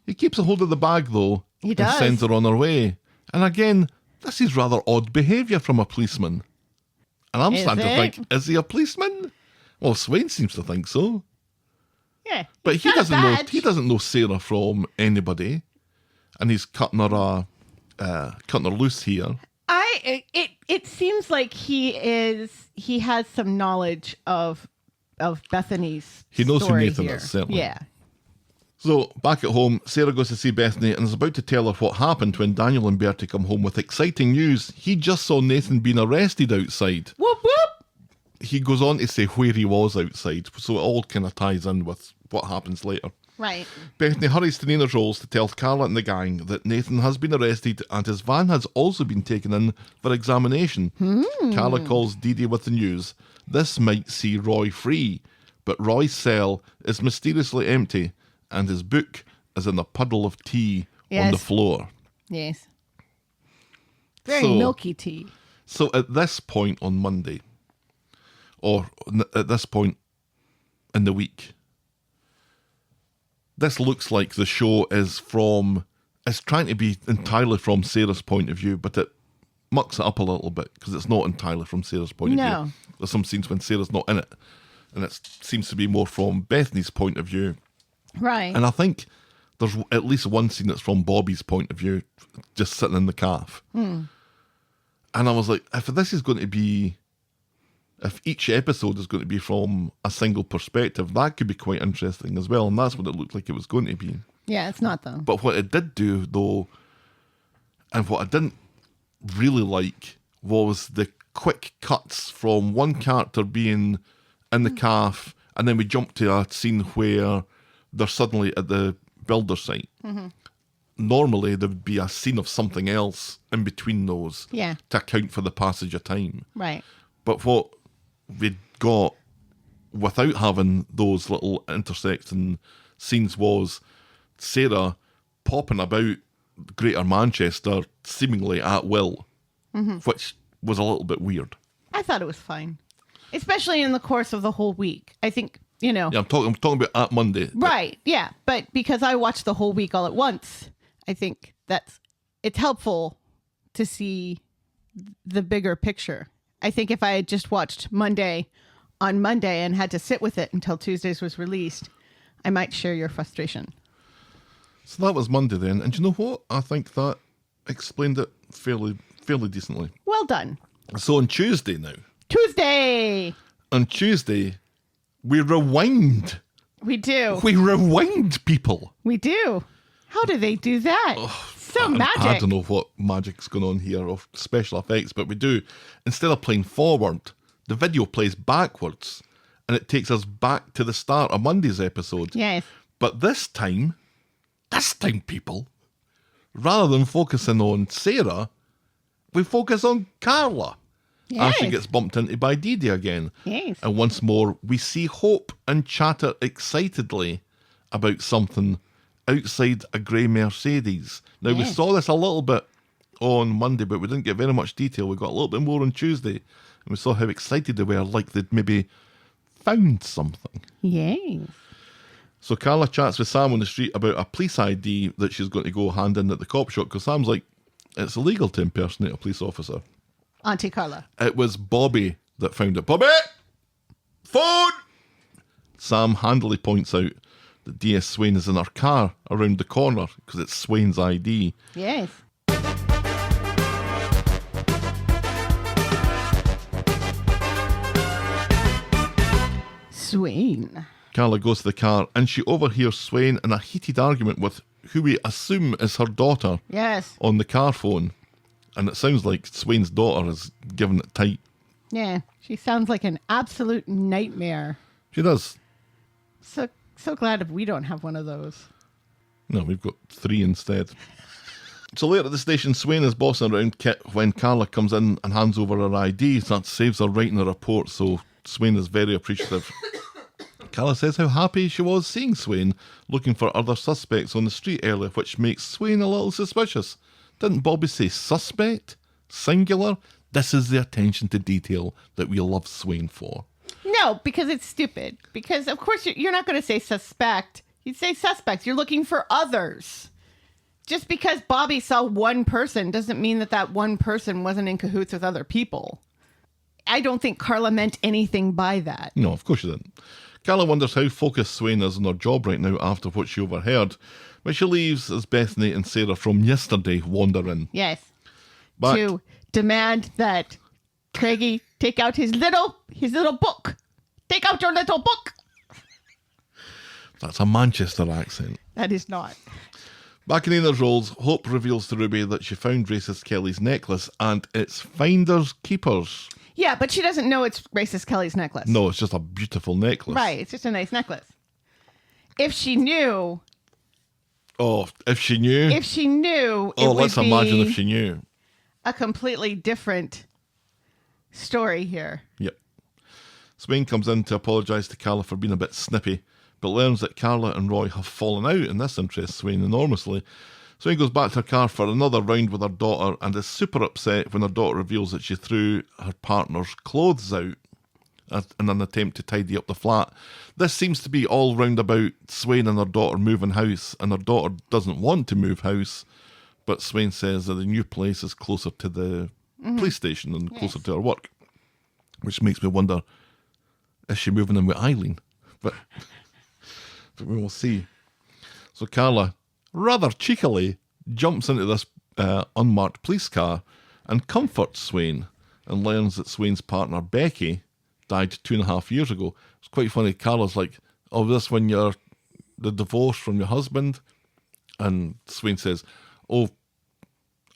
S4: He keeps a hold of the bag, though,
S5: He
S4: and
S5: does.
S4: sends her on her way. And again, this is rather odd behaviour from a policeman. And I'm
S5: Is
S4: starting to
S5: it?
S4: think, is he a policeman? Well, Swain seems to think so.
S5: Yeah.
S4: But
S5: It's
S4: he
S5: not a
S4: doesn't know.
S5: badge.
S4: He doesn't know Sarah from anybody, and he's cutting her loose here.
S5: It seems like he has some knowledge of Bethany's
S4: He knows who
S5: story
S4: Nathan
S5: here.
S4: is, certainly.
S5: Yeah.
S4: So back at home, Sarah goes to see Bethany and is about to tell her what happened when Daniel and Bertie come home with exciting news. He just saw Nathan being arrested outside.
S5: Whoop whoop.
S4: He goes on to say where he was outside, so it all kind of ties in with what happens later.
S5: Right.
S4: Bethany hurries to Nina's Rolls to tell Carla and the gang that Nathan has been arrested and his van has also been taken in for examination. Carla calls Dee Dee with the news. This might see Roy free, but Roy's cell is mysteriously empty and his book is in a puddle of tea on the
S5: Yes.
S4: floor.
S5: Yes. Very
S4: So-
S5: milky tea.
S4: So at this point on Monday, or at this point in the week, this looks like the show is trying to be entirely from Sarah's point of view, but it mucks it up a little bit because it's not entirely from Sarah's point of
S5: No.
S4: view. There's some scenes when Sarah's not in it, and it seems to be more from Bethany's point of view.
S5: Right.
S4: And I think there's at least one scene that's from Bobby's point of view, just sitting in the calf. And I was like, if each episode is going to be from a single perspective, that could be quite interesting as well. And that's what it looked like it was going to be.
S5: Yeah, it's not though.
S4: But what it did do, though, and what I didn't really like, was the quick cuts from one character being in the calf, and then we jump to a scene where they're suddenly at the builder site. Normally, there would be a scene of something else in between those
S5: Yeah.
S4: to account for the passage of time.
S5: Right.
S4: But what we got without having those little intersecting scenes was Sarah popping about Greater Manchester seemingly at will, which was a little bit weird.
S5: I thought it was fine. Especially in the course of the whole week. I think,
S4: Yeah, I'm talking about at Monday.
S5: Right, yeah. But because I watched the whole week all at once, I think it's helpful to see the bigger picture. I think if I had just watched Monday on Monday and had to sit with it until Tuesdays was released, I might share your frustration.
S4: So that was Monday then, and you know what? I think that explained it fairly decently.
S5: Well done.
S4: So on Tuesday now,
S5: Tuesday!
S4: on Tuesday, we rewind.
S5: We do.
S4: We rewind people.
S5: We do. How do they do that? So magic.
S4: I don't know what magic's going on here of special effects, but we do. Instead of playing forward, the video plays backwards, and it takes us back to the start of Monday's episode.
S5: Yes.
S4: But this time, people, rather than focusing on Sarah, we focus on Carla. As she
S5: Yes.
S4: gets bumped into by Dee again.
S5: Yes.
S4: And once more, we see Hope and chatter excitedly about something outside a grey Mercedes. Now, we
S5: Yes.
S4: saw this a little bit on Monday, but we didn't get very much detail. We got a little bit more on Tuesday, and we saw how excited they were, like they'd maybe found something.
S5: Yes.
S4: So Carla chats with Sam on the street about a police ID that she's going to go hand in at the cop shop, because Sam's like, it's illegal to impersonate a police officer.
S5: Auntie Carla.
S4: It was Bobby that found it. Bobby! Phone! Sam handily points out that DS Swain is in her car around the corner because it's Swain's ID.
S5: Yes. Swain.
S4: Carla goes to the car and she overhears Swain in a heated argument with who we assume is her daughter
S5: Yes.
S4: on the car phone. And it sounds like Swain's daughter is giving it tight.
S5: Yeah. She sounds like an absolute nightmare.
S4: She does.
S5: So glad if we don't have one of those.
S4: No, we've got 3 instead. So later at the station, Swain is bossing around Kit when Carla comes in and hands over her ID. That saves her writing a report, so Swain is very appreciative. Carla says how happy she was seeing Swain looking for other suspects on the street earlier, which makes Swain a little suspicious. Didn't Bobby say suspect? Singular? This is the attention to detail that we love Swain for.
S5: No, because it's stupid. Because, of course, you're not going to say suspect. You'd say suspects. You're looking for others. Just because Bobby saw one person doesn't mean that that one person wasn't in cahoots with other people. I don't think Carla meant anything by that.
S4: No, of course she didn't. Carla wonders how focused Swain is on her job right now after what she overheard, but she leaves as Bethany and Sarah from yesterday wander in.
S5: Yes.
S4: Back,
S5: To demand that Craigie take out his little book. Take out your little book.
S4: that's a Manchester accent.
S5: That is not.
S4: Back in Aina's rolls, Hope reveals to Ruby that she found Racist Kelly's necklace and it's finders keepers.
S5: Yeah, but she doesn't know it's Racist Kelly's necklace.
S4: No, it's just a beautiful necklace.
S5: Right, it's just a nice necklace. If she knew,
S4: Oh, if she knew.
S5: it
S4: Oh,
S5: would
S4: let's imagine
S5: be
S4: if she knew.
S5: a completely different story here.
S4: Yep. Swain comes in to apologise to Carla for being a bit snippy, but learns that Carla and Roy have fallen out, and this interests Swain enormously. Swain goes back to her car for another round with her daughter and is super upset when her daughter reveals that she threw her partner's clothes out in an attempt to tidy up the flat. This seems to be all round about Swain and her daughter moving house, and her daughter doesn't want to move house, but Swain says that the new place is closer to the police station and closer to her work, which makes me wonder, is she moving in with Eileen? But we will see. So Carla, rather cheekily, jumps into this unmarked police car and comforts Swain and learns that Swain's partner, Becky, died 2.5 years ago. It's quite funny. Carla's like, oh, this when you're the divorce from your husband? And Swain says, oh,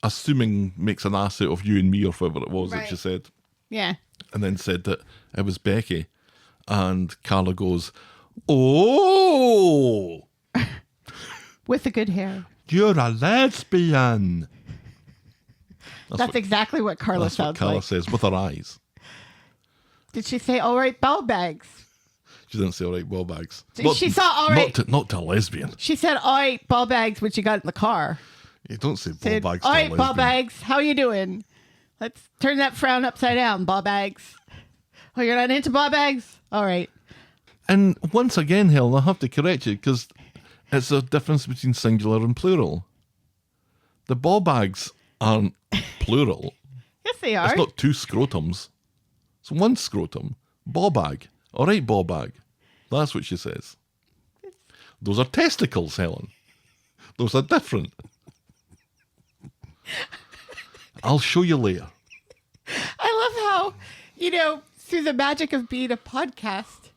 S4: assuming makes an ass out of you and me, or whatever it was that she said.
S5: Yeah.
S4: And then said that it was Becky. And Carla goes, oh,
S5: With the good hair.
S4: you're a lesbian.
S5: That's exactly what Carla
S4: That's what
S5: sounds
S4: Carla
S5: like.
S4: says with her eyes.
S5: Did she say, all right, ball bags?
S4: She didn't say all right ball bags.
S5: She saw all right.
S4: Not to a lesbian.
S5: She said, all right, ball bags, when she got in the car.
S4: You don't say ball
S5: Said,
S4: bags to
S5: all
S4: a
S5: right, ball
S4: lesbian.
S5: bags, how you doing? Let's turn that frown upside down, ball bags. Oh, you're not into ball bags? All right.
S4: And once again, Helen, I have to correct you because it's a difference between singular and plural. The ball bags aren't plural.
S5: Yes, they are.
S4: It's not 2 scrotums. It's 1 scrotum. Ball bag. All right, ball bag. That's what she says. Those are testicles, Helen. Those are different. I'll show you later.
S5: I love how, through the magic of being a podcast,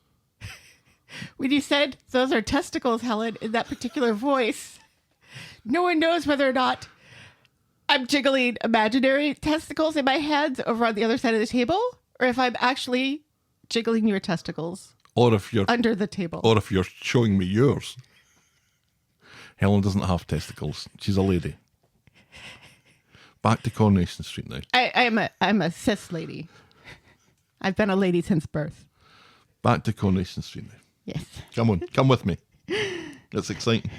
S5: when you said those are testicles, Helen, in that particular voice, no one knows whether or not I'm jiggling imaginary testicles in my hands over on the other side of the table, or if I'm actually jiggling your testicles.
S4: Or if you're
S5: under the table.
S4: Or if you're showing me yours. Helen doesn't have testicles. She's a lady. Back to Coronation Street now.
S5: I'm a cis lady. I've been a lady since birth.
S4: Back to Coronation Street now.
S5: Yes.
S4: Come on, come with me. It's exciting.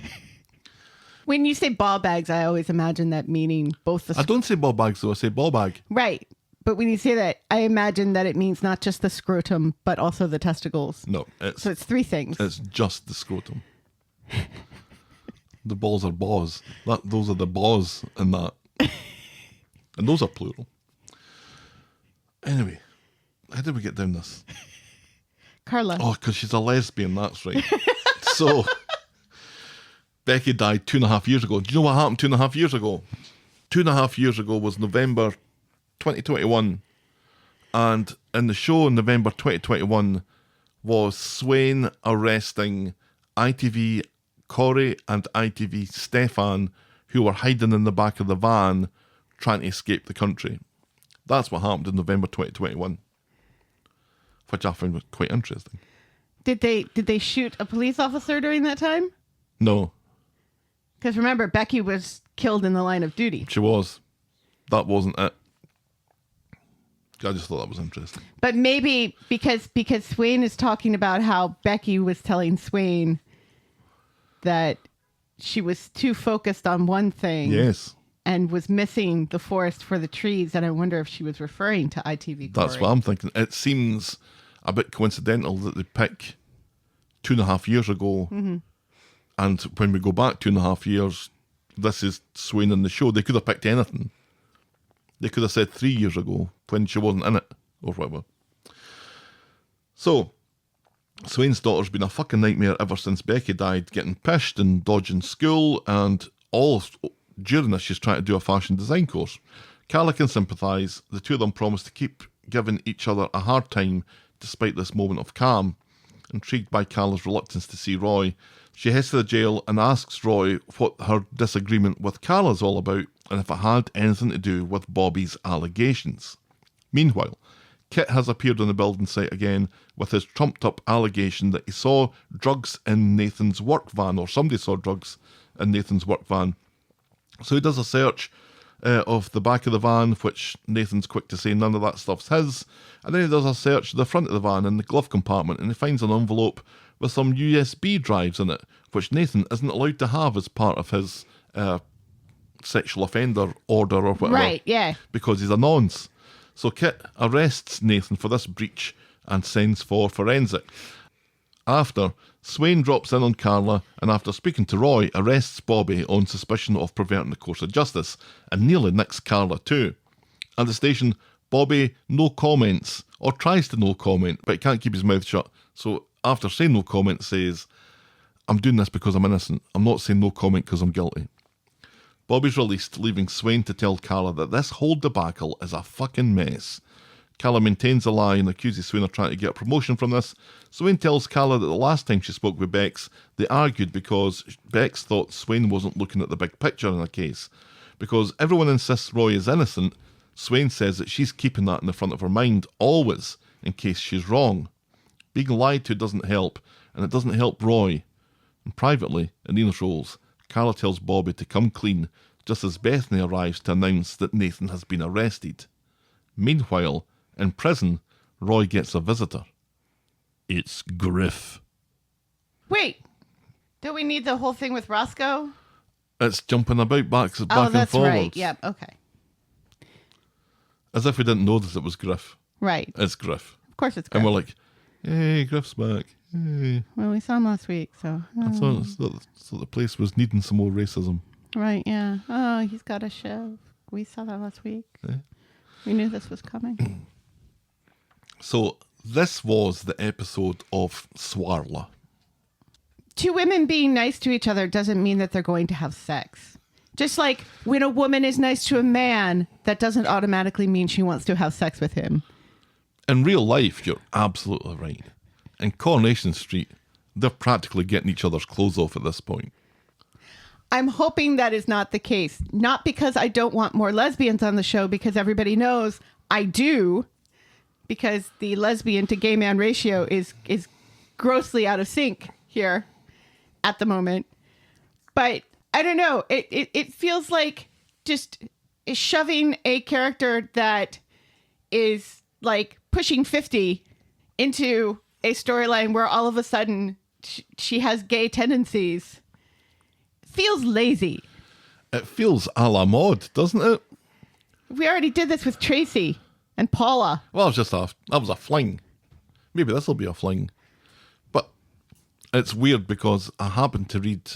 S5: When you say ball bags, I always imagine that meaning both the...
S4: I don't say ball bags though, I say ball bag.
S5: Right. But when you say that, I imagine that it means not just the scrotum, but also the testicles.
S4: No,
S5: So it's three things.
S4: it's just the scrotum. The balls are balls. Those are the balls and that. And those are plural. Anyway, how did we get down this?
S5: Carla.
S4: Oh, because she's a lesbian, that's right. So, Becky died 2.5 years ago. Do you know what happened 2.5 years ago? 2.5 years ago was November 2021. And in the show in November 2021 was Swain arresting ITV Corrie and ITV Stefan, who were hiding in the back of the van trying to escape the country. That's what happened in November 2021. Which I found was quite interesting.
S5: Did they shoot a police officer during that time?
S4: No,
S5: Because remember, Becky was killed in the line of duty.
S4: she was. That wasn't it. I just thought that was interesting.
S5: But maybe because Swain is talking about how Becky was telling Swain that she was too focused on one thing.
S4: Yes,
S5: And was missing the forest for the trees. And I wonder if she was referring to ITV Corrie.
S4: that's what I'm thinking. It seems a bit coincidental that they pick 2.5 years ago.
S5: Mm-hmm.
S4: And when we go back 2.5 years, this is Swain in the show. They could have picked anything. They could have said 3 years ago when she wasn't in it or whatever. So, Swain's daughter's been a fucking nightmare ever since Becky died, getting pished and dodging school, and all during this she's trying to do a fashion design course. Carla can sympathise. The two of them promise to keep giving each other a hard time despite this moment of calm. Intrigued by Carla's reluctance to see Roy, she heads to the jail and asks Roy what her disagreement with Carla's all about and if it had anything to do with Bobby's allegations. Meanwhile, Kit has appeared on the building site again with his trumped-up allegation that he saw drugs in Nathan's work van, or somebody saw drugs in Nathan's work van. So he does a search of the back of the van, which Nathan's quick to say none of that stuff's his, and then he does a search of the front of the van in the glove compartment, and he finds an envelope with some USB drives in it, which Nathan isn't allowed to have as part of his sexual offender order or whatever.
S5: Right, yeah.
S4: Because he's a nonce. So Kit arrests Nathan for this breach and sends for forensic. After, Swain drops in on Carla and after speaking to Roy, arrests Bobby on suspicion of perverting the course of justice and nearly nicks Carla too. At the station, Bobby no comments, or tries to no comment, but he can't keep his mouth shut. So after saying no comment, says, "I'm doing this because I'm innocent. I'm not saying no comment because I'm guilty." Bobby's released, leaving Swain to tell Carla that this whole debacle is a fucking mess. Carla maintains a lie and accuses Swain of trying to get a promotion from this. Swain tells Carla that the last time she spoke with Bex, they argued because Bex thought Swain wasn't looking at the big picture in the case. Because everyone insists Roy is innocent, Swain says that she's keeping that in the front of her mind, always, in case she's wrong. Being lied to doesn't help, and it doesn't help Roy. And privately, in Nina's roles, Carla tells Bobby to come clean, just as Bethany arrives to announce that Nathan has been arrested. Meanwhile, in prison, Roy gets a visitor. It's Griff.
S5: Wait, do we need the whole thing with Roscoe?
S4: It's jumping about back
S5: Oh,
S4: and
S5: that's
S4: forwards.
S5: right. Yep, okay.
S4: As if we didn't notice it was Griff.
S5: Right.
S4: It's Griff.
S5: Of course it's
S4: And
S5: Griff.
S4: we're like, hey, Griff's back. Hey.
S5: Well, we saw him last week, so...
S4: I thought the place was needing some more racism.
S5: Right, yeah. Oh, he's got a show. We saw that last week.
S4: Yeah.
S5: We knew this was coming.
S4: So, this was the episode of Swarla.
S5: Two women being nice to each other doesn't mean that they're going to have sex. Just like when a woman is nice to a man, that doesn't automatically mean she wants to have sex with him.
S4: In real life, you're absolutely right. In Coronation Street, they're practically getting each other's clothes off at this point.
S5: I'm hoping that is not the case. Not because I don't want more lesbians on the show, because everybody knows I do. Because the lesbian to gay man ratio is grossly out of sync here at the moment. But I don't know. It feels like just shoving a character that is like pushing 50 into a storyline where all of a sudden she has gay tendencies feels lazy.
S4: It feels a la mode, doesn't it?
S5: We already did this with Tracy and Paula.
S4: Well, that was a fling. Maybe this will be a fling. But it's weird because I happened to read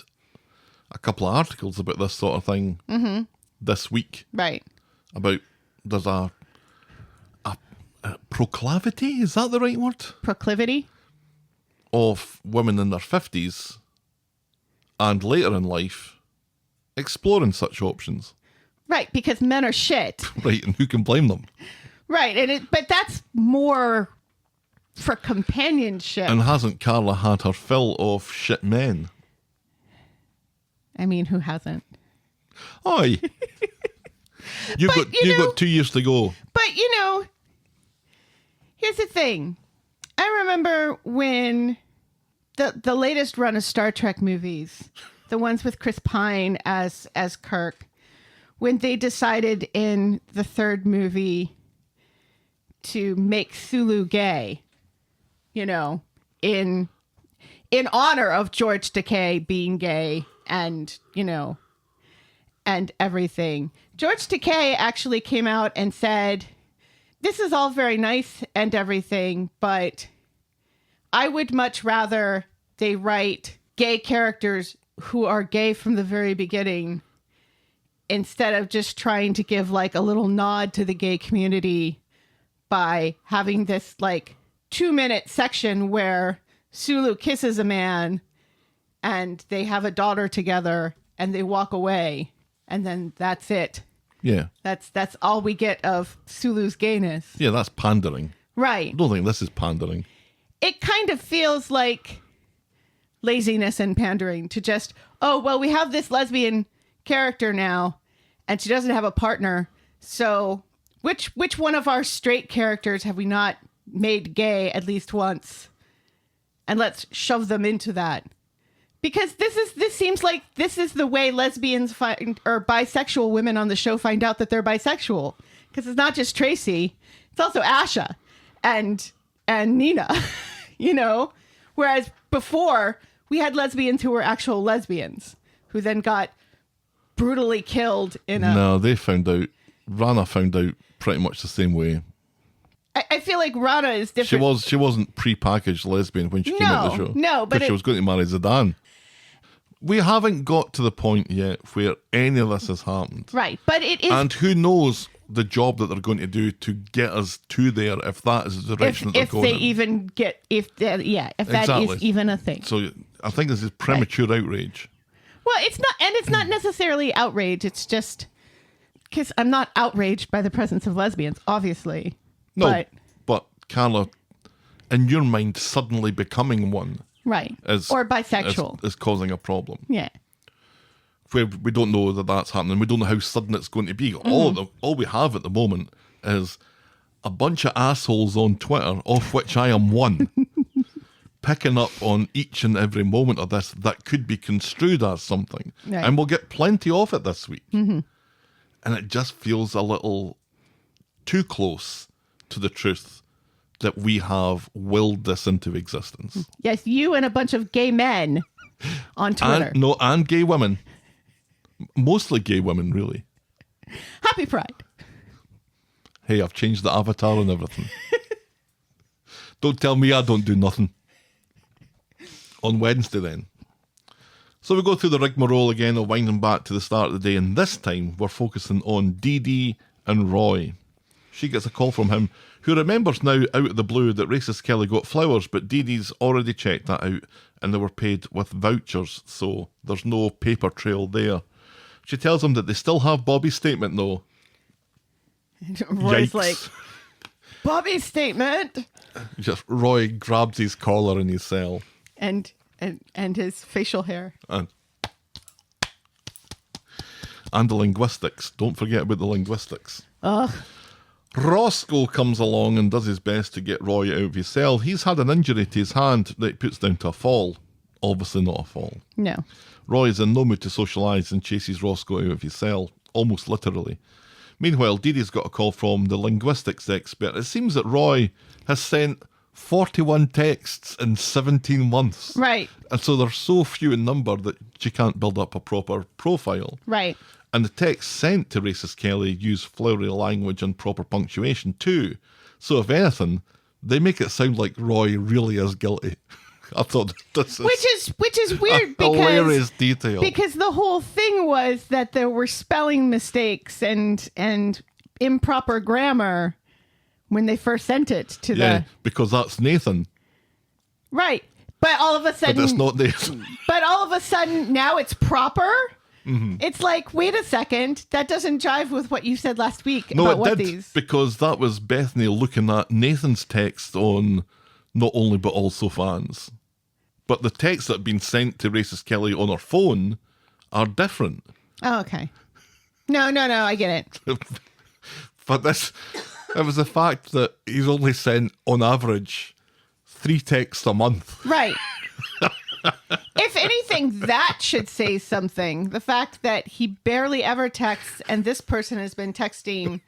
S4: a couple of articles about this sort of thing this week.
S5: Right.
S4: About there's a proclivity, is that the right word?
S5: Proclivity?
S4: Of women in their 50s and later in life exploring such options.
S5: Right, because men are shit.
S4: Right, and who can blame them?
S5: Right, but that's more for companionship.
S4: And hasn't Carla had her fill of shit men?
S5: I mean, who hasn't?
S4: Aye. You've got 2 years to go.
S5: But, here's the thing. I remember when the latest run of Star Trek movies, the ones with Chris Pine as Kirk, when they decided in the third movie to make Sulu gay, in honor of George Takei being gay and everything. George Takei actually came out and said, this is all very nice and everything, but I would much rather they write gay characters who are gay from the very beginning instead of just trying to give like a little nod to the gay community by having this like 2-minute section where Sulu kisses a man and they have a daughter together and they walk away and then that's it.
S4: Yeah.
S5: That's all we get of Sulu's gayness.
S4: Yeah, that's pandering.
S5: Right.
S4: I don't think this is pandering.
S5: It kind of feels like laziness and pandering to just, oh, well, we have this lesbian character now and she doesn't have a partner. So which one of our straight characters have we not made gay at least once? And let's shove them into that. Because this seems like this is the way lesbians find, or bisexual women on the show find out that they're bisexual. Because it's not just Tracy, it's also Asha and Nina, Whereas before we had lesbians who were actual lesbians who then got brutally killed in a...
S4: No, Rana found out pretty much the same way.
S5: I feel like Rana is different.
S4: She wasn't pre-packaged lesbian when she came out the show.
S5: No, but
S4: she was going to marry Zidane. We haven't got to the point yet where any of this has happened.
S5: Right, but it is...
S4: And who knows the job that they're going to do to get us to there if that is the direction that they're going in.
S5: If that is even a thing.
S4: So I think this is premature outrage.
S5: Well, it's not necessarily outrage. It's just because I'm not outraged by the presence of lesbians, obviously.
S4: No, but Carla, in your mind, suddenly becoming one...
S5: Right. Or bisexual.
S4: Is causing a problem.
S5: Yeah.
S4: Where we don't know that that's happening. We don't know how sudden it's going to be. All we have at the moment is a bunch of assholes on Twitter, of which I am one, picking up on each and every moment of this that could be construed as something. Right. And we'll get plenty of it this week. Mm-hmm. And it just feels a little too close to the truth that we have willed this into existence.
S5: Yes, you and a bunch of gay men on Twitter.
S4: And gay women. Mostly gay women, really.
S5: Happy Pride.
S4: Hey, I've changed the avatar and everything. Don't tell me I don't do nothing. On Wednesday, then. So we go through the rigmarole again of winding back to the start of the day, and this time we're focusing on Dee Dee and Roy. She gets a call from him, who remembers now out of the blue that racist Kelly got flowers, but Dee Dee's already checked that out and they were paid with vouchers, so there's no paper trail there. She tells him that they still have Bobby's statement, though.
S5: Roy's
S4: Yikes.
S5: like, Bobby's statement?
S4: Just Roy grabs his collar in his cell.
S5: And his facial hair.
S4: And the linguistics. Don't forget about the linguistics.
S5: Ugh.
S4: Roscoe comes along and does his best to get Roy out of his cell. He's had an injury to his hand that he puts down to a fall. Obviously not a fall.
S5: No.
S4: Roy is in no mood to socialise and chases Roscoe out of his cell, almost literally. Meanwhile, Dee Dee's got a call from the linguistics expert. It seems that Roy has sent 41 texts in 17 months.
S5: Right.
S4: And so they're so few in number that she can't build up a proper profile.
S5: Right.
S4: And the texts sent to Racist Kelly use flowery language and proper punctuation too. So if anything, they make it sound like Roy really is guilty. I thought this is
S5: Which is weird
S4: a hilarious detail.
S5: because the whole thing was that there were spelling mistakes and improper grammar when they first sent it to
S4: because that's Nathan.
S5: Right. But all of a sudden
S4: But it's not Nathan.
S5: But all of a sudden now it's proper. Mm-hmm. It's like, wait a second, that doesn't jive with what you said last week
S4: No,
S5: about
S4: it
S5: what
S4: did,
S5: these.
S4: because that was Bethany looking at Nathan's text on Not Only But Also Fans. But the texts that have been sent to Racist Kelly on her phone are different.
S5: Oh, okay. No, I get it.
S4: But it was the fact that he's only sent, on average, 3 texts a month.
S5: Right. If anything, that should say something. The fact that he barely ever texts and this person has been texting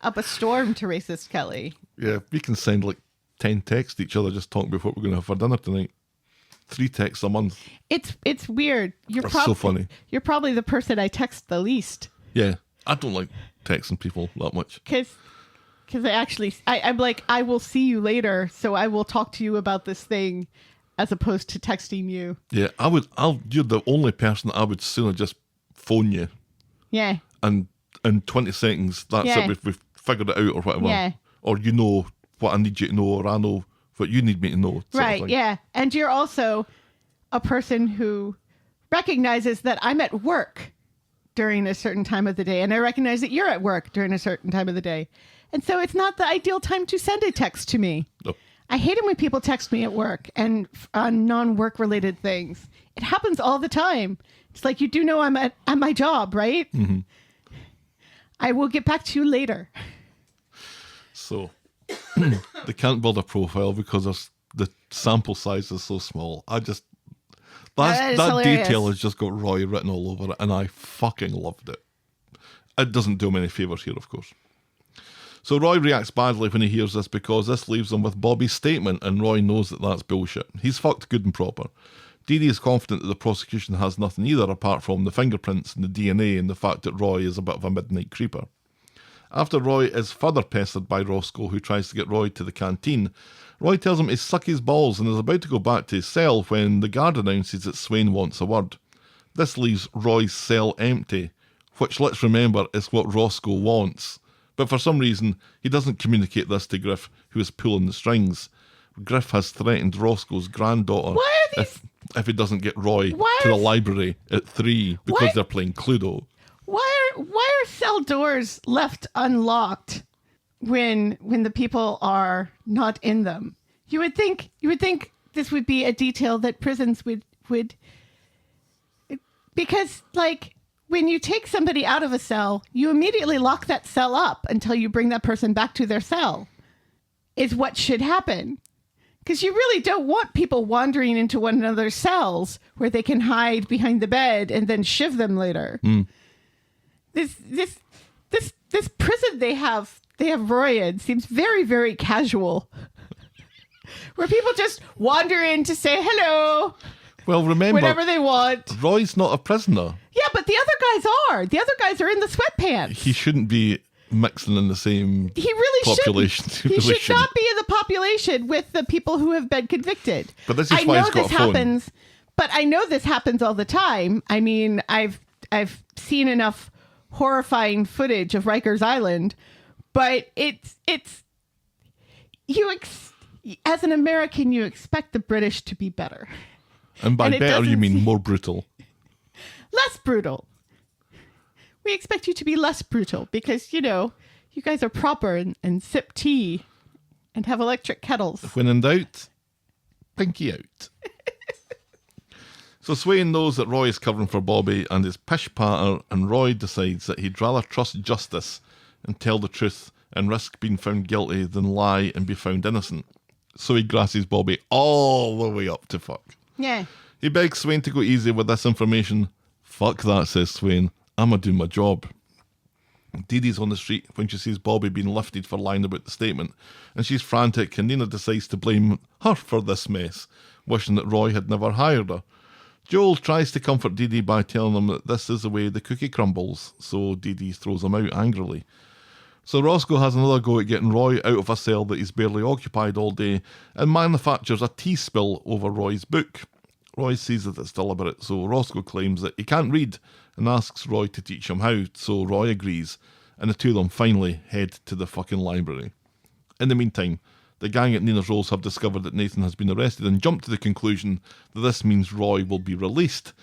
S5: up a storm to Racist Kelly.
S4: Yeah, we can send like 10 texts to each other just talking about what we're going to have for dinner tonight. 3 texts a month.
S5: It's weird.
S4: That's so funny.
S5: You're probably the person I text the least.
S4: Yeah, I don't like texting people that much.
S5: Because I'm like, I will see you later, so I will talk to you about this thing as opposed to texting you.
S4: Yeah, you're the only person I would sooner just phone you.
S5: Yeah.
S4: And in 20 seconds, that's
S5: Yeah.
S4: it, we've figured it out or whatever.
S5: Yeah.
S4: Or you know what I need you to know, or I know what you need me to know. sort of
S5: Right,
S4: thing.
S5: yeah. And you're also a person who recognizes that I'm at work during a certain time of the day, and I recognize that you're at work during a certain time of the day. And so it's not the ideal time to send a text to me.
S4: No.
S5: I hate it when people text me at work and on non-work related things. It happens all the time. It's like, you do know I'm at my job, right? Mm-hmm. I will get back to you later.
S4: So they can't build a profile because the sample size is so small.
S5: That is
S4: that
S5: hilarious.
S4: detail has just got Roy written all over it, and I fucking loved it. It doesn't do him any favours here, of course. So Roy reacts badly when he hears this because this leaves him with Bobby's statement, and Roy knows that that's bullshit. He's fucked good and proper. Dee Dee is confident that the prosecution has nothing either apart from the fingerprints and the DNA and the fact that Roy is a bit of a midnight creeper. After Roy is further pestered by Roscoe, who tries to get Roy to the canteen, Roy tells him to suck his balls and is about to go back to his cell when the guard announces that Swain wants a word. This leaves Roy's cell empty, which, let's remember, is what Roscoe wants. But for some reason, he doesn't communicate this to Griff, who is pulling the strings. Griff has threatened Roscoe's granddaughter if he doesn't get Roy to the library at 3 because they're playing Cluedo.
S5: Why are cell doors left unlocked when the people are not in them? You would think this would be a detail that prisons would because, like, when you take somebody out of a cell, you immediately lock that cell up until you bring that person back to their cell. Is what should happen. Because you really don't want people wandering into one another's cells where they can hide behind the bed and then shiv them later. Mm. This prison they have Roy in seems very, very casual. Where people just wander in to say hello.
S4: Well, remember,
S5: whenever they want.
S4: Roy's not a prisoner.
S5: Yeah, but the other guys are. The other guys are in the sweatpants.
S4: He shouldn't be mixing in the same population.
S5: He should not be in the population with the people who have been convicted.
S4: But this is why he's got a phone.
S5: But I know this happens all the time. I mean, I've seen enough horrifying footage of Rikers Island, but it's as an American, you expect the British to be better.
S4: And by better, you mean more brutal.
S5: Less brutal. We expect you to be less brutal because, you guys are proper and sip tea and have electric kettles.
S4: When in doubt, pinky out. So Swain knows that Roy is covering for Bobby and is pish-patter, and Roy decides that he'd rather trust justice and tell the truth and risk being found guilty than lie and be found innocent. So he grasses Bobby all the way up to fuck.
S5: Yeah.
S4: He begs Swain to go easy with this information. Fuck that, says Swain. I'm going to do my job. Dee Dee's on the street when she sees Bobby being lifted for lying about the statement, and she's frantic, and Nina decides to blame her for this mess, wishing that Roy had never hired her. Joel tries to comfort Dee Dee by telling him that this is the way the cookie crumbles, so Dee Dee throws him out angrily. So Roscoe has another go at getting Roy out of a cell that he's barely occupied all day, and manufactures a tea spill over Roy's book. Roy sees that it's deliberate, so Roscoe claims that he can't read and asks Roy to teach him how, so Roy agrees, and the two of them finally head to the fucking library. In the meantime, the gang at Nina's Rolls have discovered that Nathan has been arrested and jump to the conclusion that this means Roy will be released.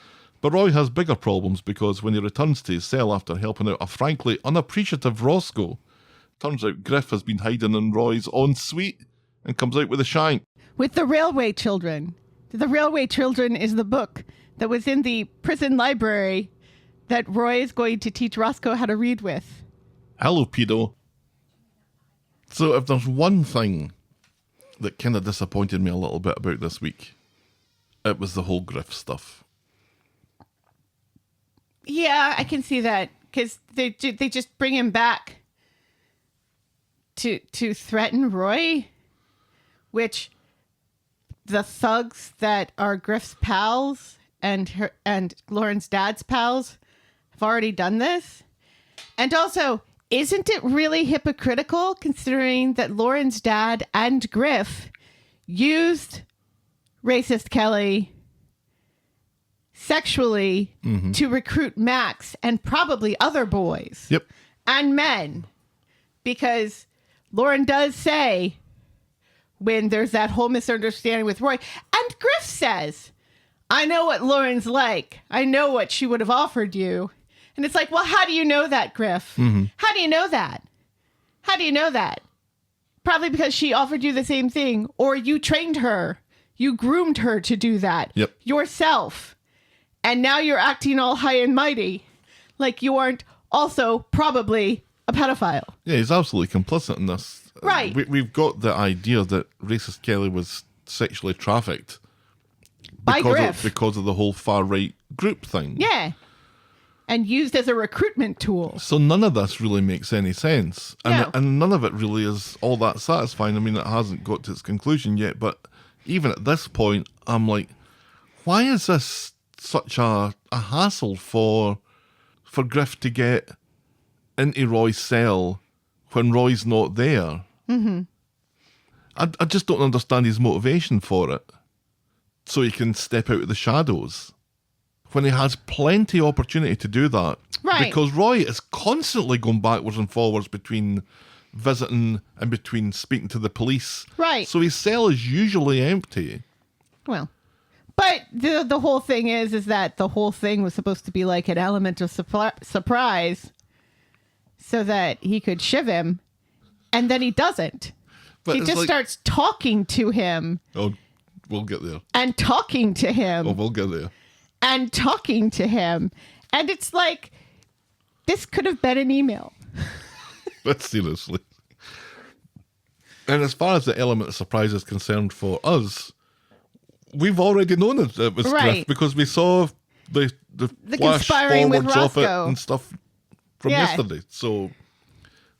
S4: But Roy has bigger problems because when he returns to his cell after helping out a frankly unappreciative Roscoe, turns out Griff has been hiding in Roy's own suite and comes out with a shank.
S5: With the Railway Children. The Railway Children is the book that was in the prison library that Roy is going to teach Roscoe how to read with.
S4: Hello, pedo. So if there's one thing that kind of disappointed me a little bit about this week, it was the whole Griff stuff.
S5: Yeah, I can see that because they just bring him back to threaten Roy, which the thugs that are Griff's pals and Lauren's dad's pals have already done this. And also, isn't it really hypocritical considering that Lauren's dad and Griff used racist Kelly sexually to recruit Max and probably other boys
S4: Yep.
S5: and men? Because Lauren does say when there's that whole misunderstanding with Roy, and Griff says, I know what Lauren's like. I know what she would have offered you. And it's like, well, how do you know that, Griff? How do you know that? How do you know that? Probably because she offered you the same thing, or you trained her. You groomed her to do that yourself. And now you're acting all high and mighty like you aren't also probably a pedophile.
S4: Yeah, he's absolutely complicit in this.
S5: Right.
S4: We've got the idea that racist Kelly was sexually trafficked
S5: By Griff.
S4: because of the whole far-right group thing.
S5: Yeah. And used as a recruitment tool.
S4: So none of this really makes any sense. And none of it really is all that satisfying. I mean, it hasn't got to its conclusion yet, but even at this point, I'm like, why is this such a hassle for Griff to get into Roy's cell when Roy's not there? I just don't understand his motivation for it. So he can step out of the shadows when he has plenty of opportunity to do that.
S5: Right.
S4: Because Roy is constantly going backwards and forwards between visiting and between speaking to the police.
S5: Right.
S4: So his cell is usually empty.
S5: Well, but the whole thing is that the whole thing was supposed to be like an element of surprise so that he could shiv him, and then he doesn't.
S4: But
S5: He
S4: it's
S5: just
S4: like,
S5: starts talking to him
S4: oh, we'll get there.
S5: and talking to him
S4: Oh, we'll get there.
S5: and talking to him. And it's like, this could have been an email.
S4: But seriously. And as far as the element of surprise is concerned for us, we've already known it was
S5: Right.
S4: Griff because we saw the flash
S5: conspiring with
S4: forwards of it
S5: Roscoe.
S4: and stuff from
S5: Yeah.
S4: yesterday. So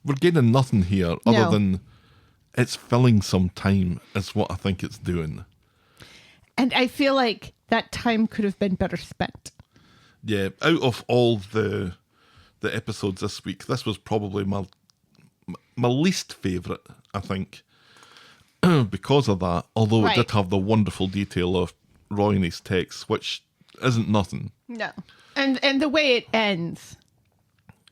S4: we're gaining nothing here other
S5: No.
S4: than it's filling some time is what I think it's doing.
S5: And I feel like that time could have been better spent.
S4: Yeah, out of all the episodes this week, this was probably my least favourite, I think, because of that. Although
S5: Right.
S4: it did have the wonderful detail of Roy and his text, which isn't nothing.
S5: No. And the way it ends.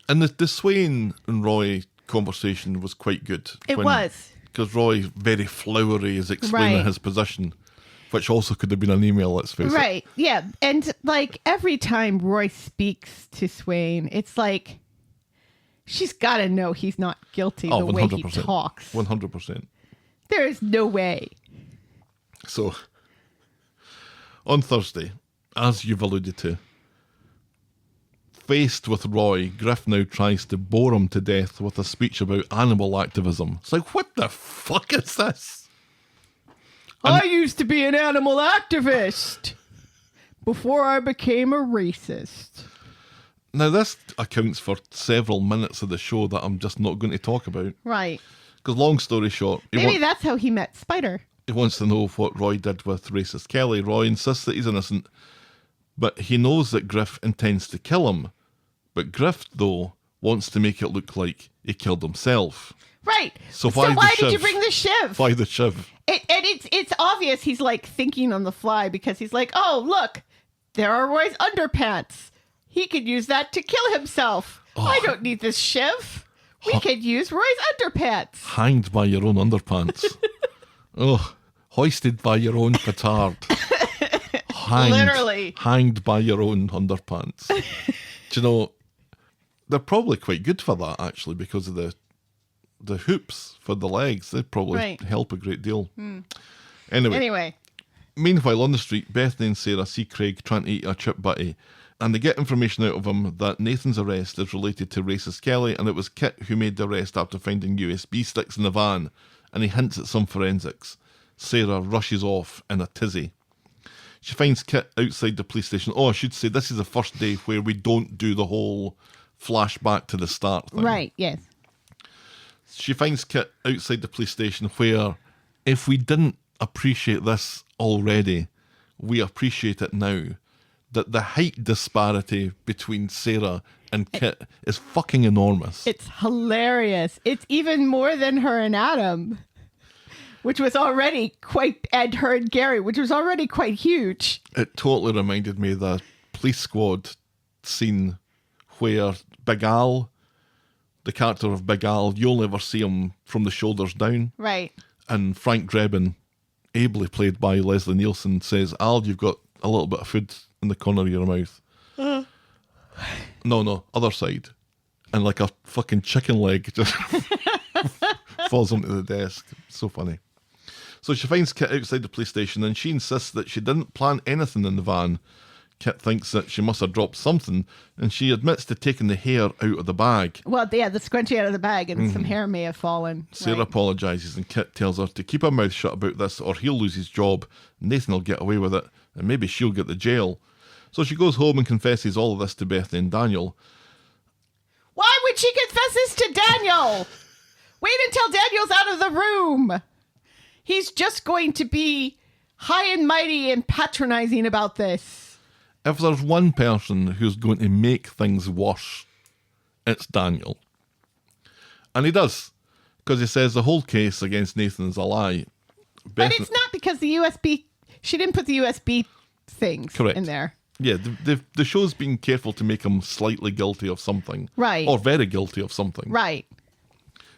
S4: And the Swain and Roy conversation was quite good.
S5: It was.
S4: Because Roy, very flowery, is explaining
S5: Right.
S4: his position, which also could have been an email, let's face it.
S5: Right. Yeah. And like every time Roy speaks to Swain, it's like she's got to know he's not guilty the way he talks.
S4: 100%.
S5: There is no way.
S4: So, on Thursday, as you've alluded to, Faced with Roy, Griff now tries to bore him to death with a speech about animal activism. It's like, what the fuck is this?
S5: I used to be an animal activist before I became a racist.
S4: Now, this accounts for several minutes of the show that I'm just not going to talk about.
S5: Right.
S4: Because long story short,
S5: Maybe that's how he met Spider.
S4: he wants to know what Roy did with racist Kelly. Roy insists that he's innocent, but he knows that Griff intends to kill him. But Griff, though, wants to make it look like he killed himself.
S5: Right.
S4: So why the
S5: did you
S4: shiv?
S5: bring the shiv?
S4: Why the shiv?
S5: It's obvious he's like thinking on the fly because he's like, oh, look, there are Roy's underpants. He could use that to kill himself. I don't need this shiv. We could use Roy's underpants.
S4: Hanged by your own underpants. Hoisted by your own petard.
S5: Literally.
S4: Hanged by your own underpants. Do you know, they're probably quite good for that, actually, because of the hoops for the legs. They probably help a great deal. Anyway, meanwhile, on the street, Bethany and Sarah see Craig trying to eat a chip butty, and they get information out of him that Nathan's arrest is related to racist Kelly, and it was Kit who made the arrest after finding USB sticks in the van, and he hints at some forensics. Sarah rushes off in a tizzy. She finds Kit outside the police station. Oh, I should say, this is the first day where we don't do the whole flashback to the start thing.
S5: Right, yes.
S4: She finds Kit outside the police station where, if we didn't appreciate this already, we appreciate it now. That the height disparity between Sarah and Kit is fucking enormous.
S5: It's hilarious. It's even more than her and Adam, which was already quite, and her and Gary, which was already quite huge.
S4: It totally reminded me of the police squad scene where Big Al, the character of Big Al, you'll never see him from the shoulders down.
S5: Right.
S4: And Frank Drebin, ably played by Leslie Nielsen, says, Al, you've got a little bit of food in the corner of your mouth. No, other side. And like a fucking chicken leg just falls onto the desk. So funny. So she finds Kit outside the police station and she insists that she didn't plant anything in the van. Kit thinks that she must have dropped something, and she admits to taking the hair out of the bag.
S5: Well, yeah, the scrunchie out of the bag, and some hair may have fallen.
S4: Sarah apologises, and Kit tells her to keep her mouth shut about this or he'll lose his job. Nathan will get away with it, and maybe she'll get the jail. So she goes home and confesses all of this to Bethany and Daniel.
S5: Why would she confess this to Daniel? Wait until Daniel's out of the room. He's just going to be high and mighty and patronizing about this.
S4: If there's one person who's going to make things worse, it's Daniel. And he does, because he says the whole case against Nathan is a lie.
S5: But it's not because the USB... She didn't put the USB things in there.
S4: Yeah, the show's been careful to make him slightly guilty of something.
S5: Right.
S4: Or very guilty of something.
S5: Right.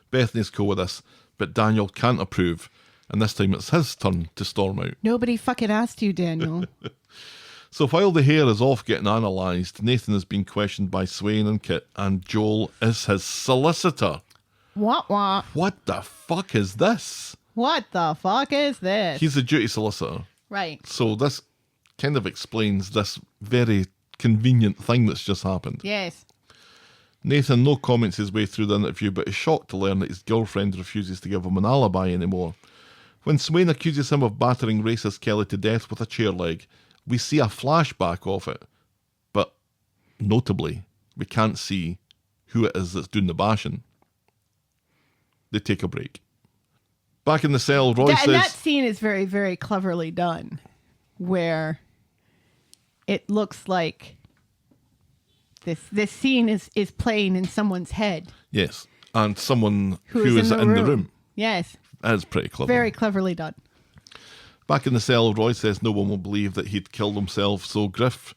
S4: Bethany's cool with this, but Daniel can't approve. And this time it's his turn to storm out.
S5: Nobody fucking asked you, Daniel.
S4: So while the hair is off getting analysed, Nathan is being questioned by Swain and Kit, and Joel is his solicitor.
S5: What?
S4: What the fuck is this?
S5: What the fuck is this?
S4: He's a duty solicitor.
S5: Right.
S4: So this kind of explains this very convenient thing that's just happened.
S5: Yes.
S4: Nathan no comments his way through the interview, but is shocked to learn that his girlfriend refuses to give him an alibi anymore. When Swain accuses him of battering racist Kelly to death with a chair leg, we see a flashback of it, but notably, we can't see who it is that's doing the bashing. They take a break. Back in the cell, Roy says...
S5: And that scene is very, very cleverly done, where it looks like this scene is playing in someone's head.
S4: Yes, and someone who is in the room.
S5: Yes.
S4: That is pretty clever.
S5: Very cleverly done.
S4: Back in the cell, Roy says no one will believe that he'd killed himself, so Griff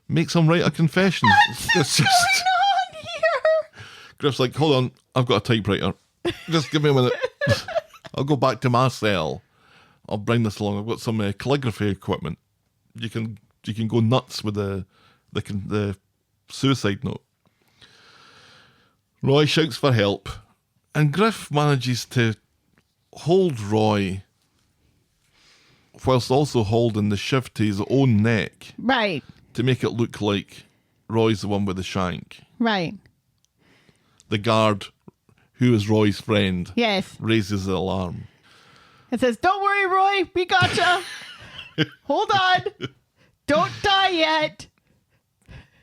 S4: makes him write a confession.
S5: What's going on here?
S4: Griff's like, hold on, I've got a typewriter. Just give me a minute. I'll go back to my cell. I'll bring this along. I've got some calligraphy equipment. You can go nuts with the suicide note. Roy shouts for help, and Griff manages to hold Roy whilst also holding the shiv to his own neck.
S5: Right.
S4: To make it look like Roy's the one with the shank.
S5: Right.
S4: The guard, who is Roy's friend,
S5: Yes.
S4: raises the alarm.
S5: It says, "Don't worry, Roy. We gotcha. Hold on. Don't die yet."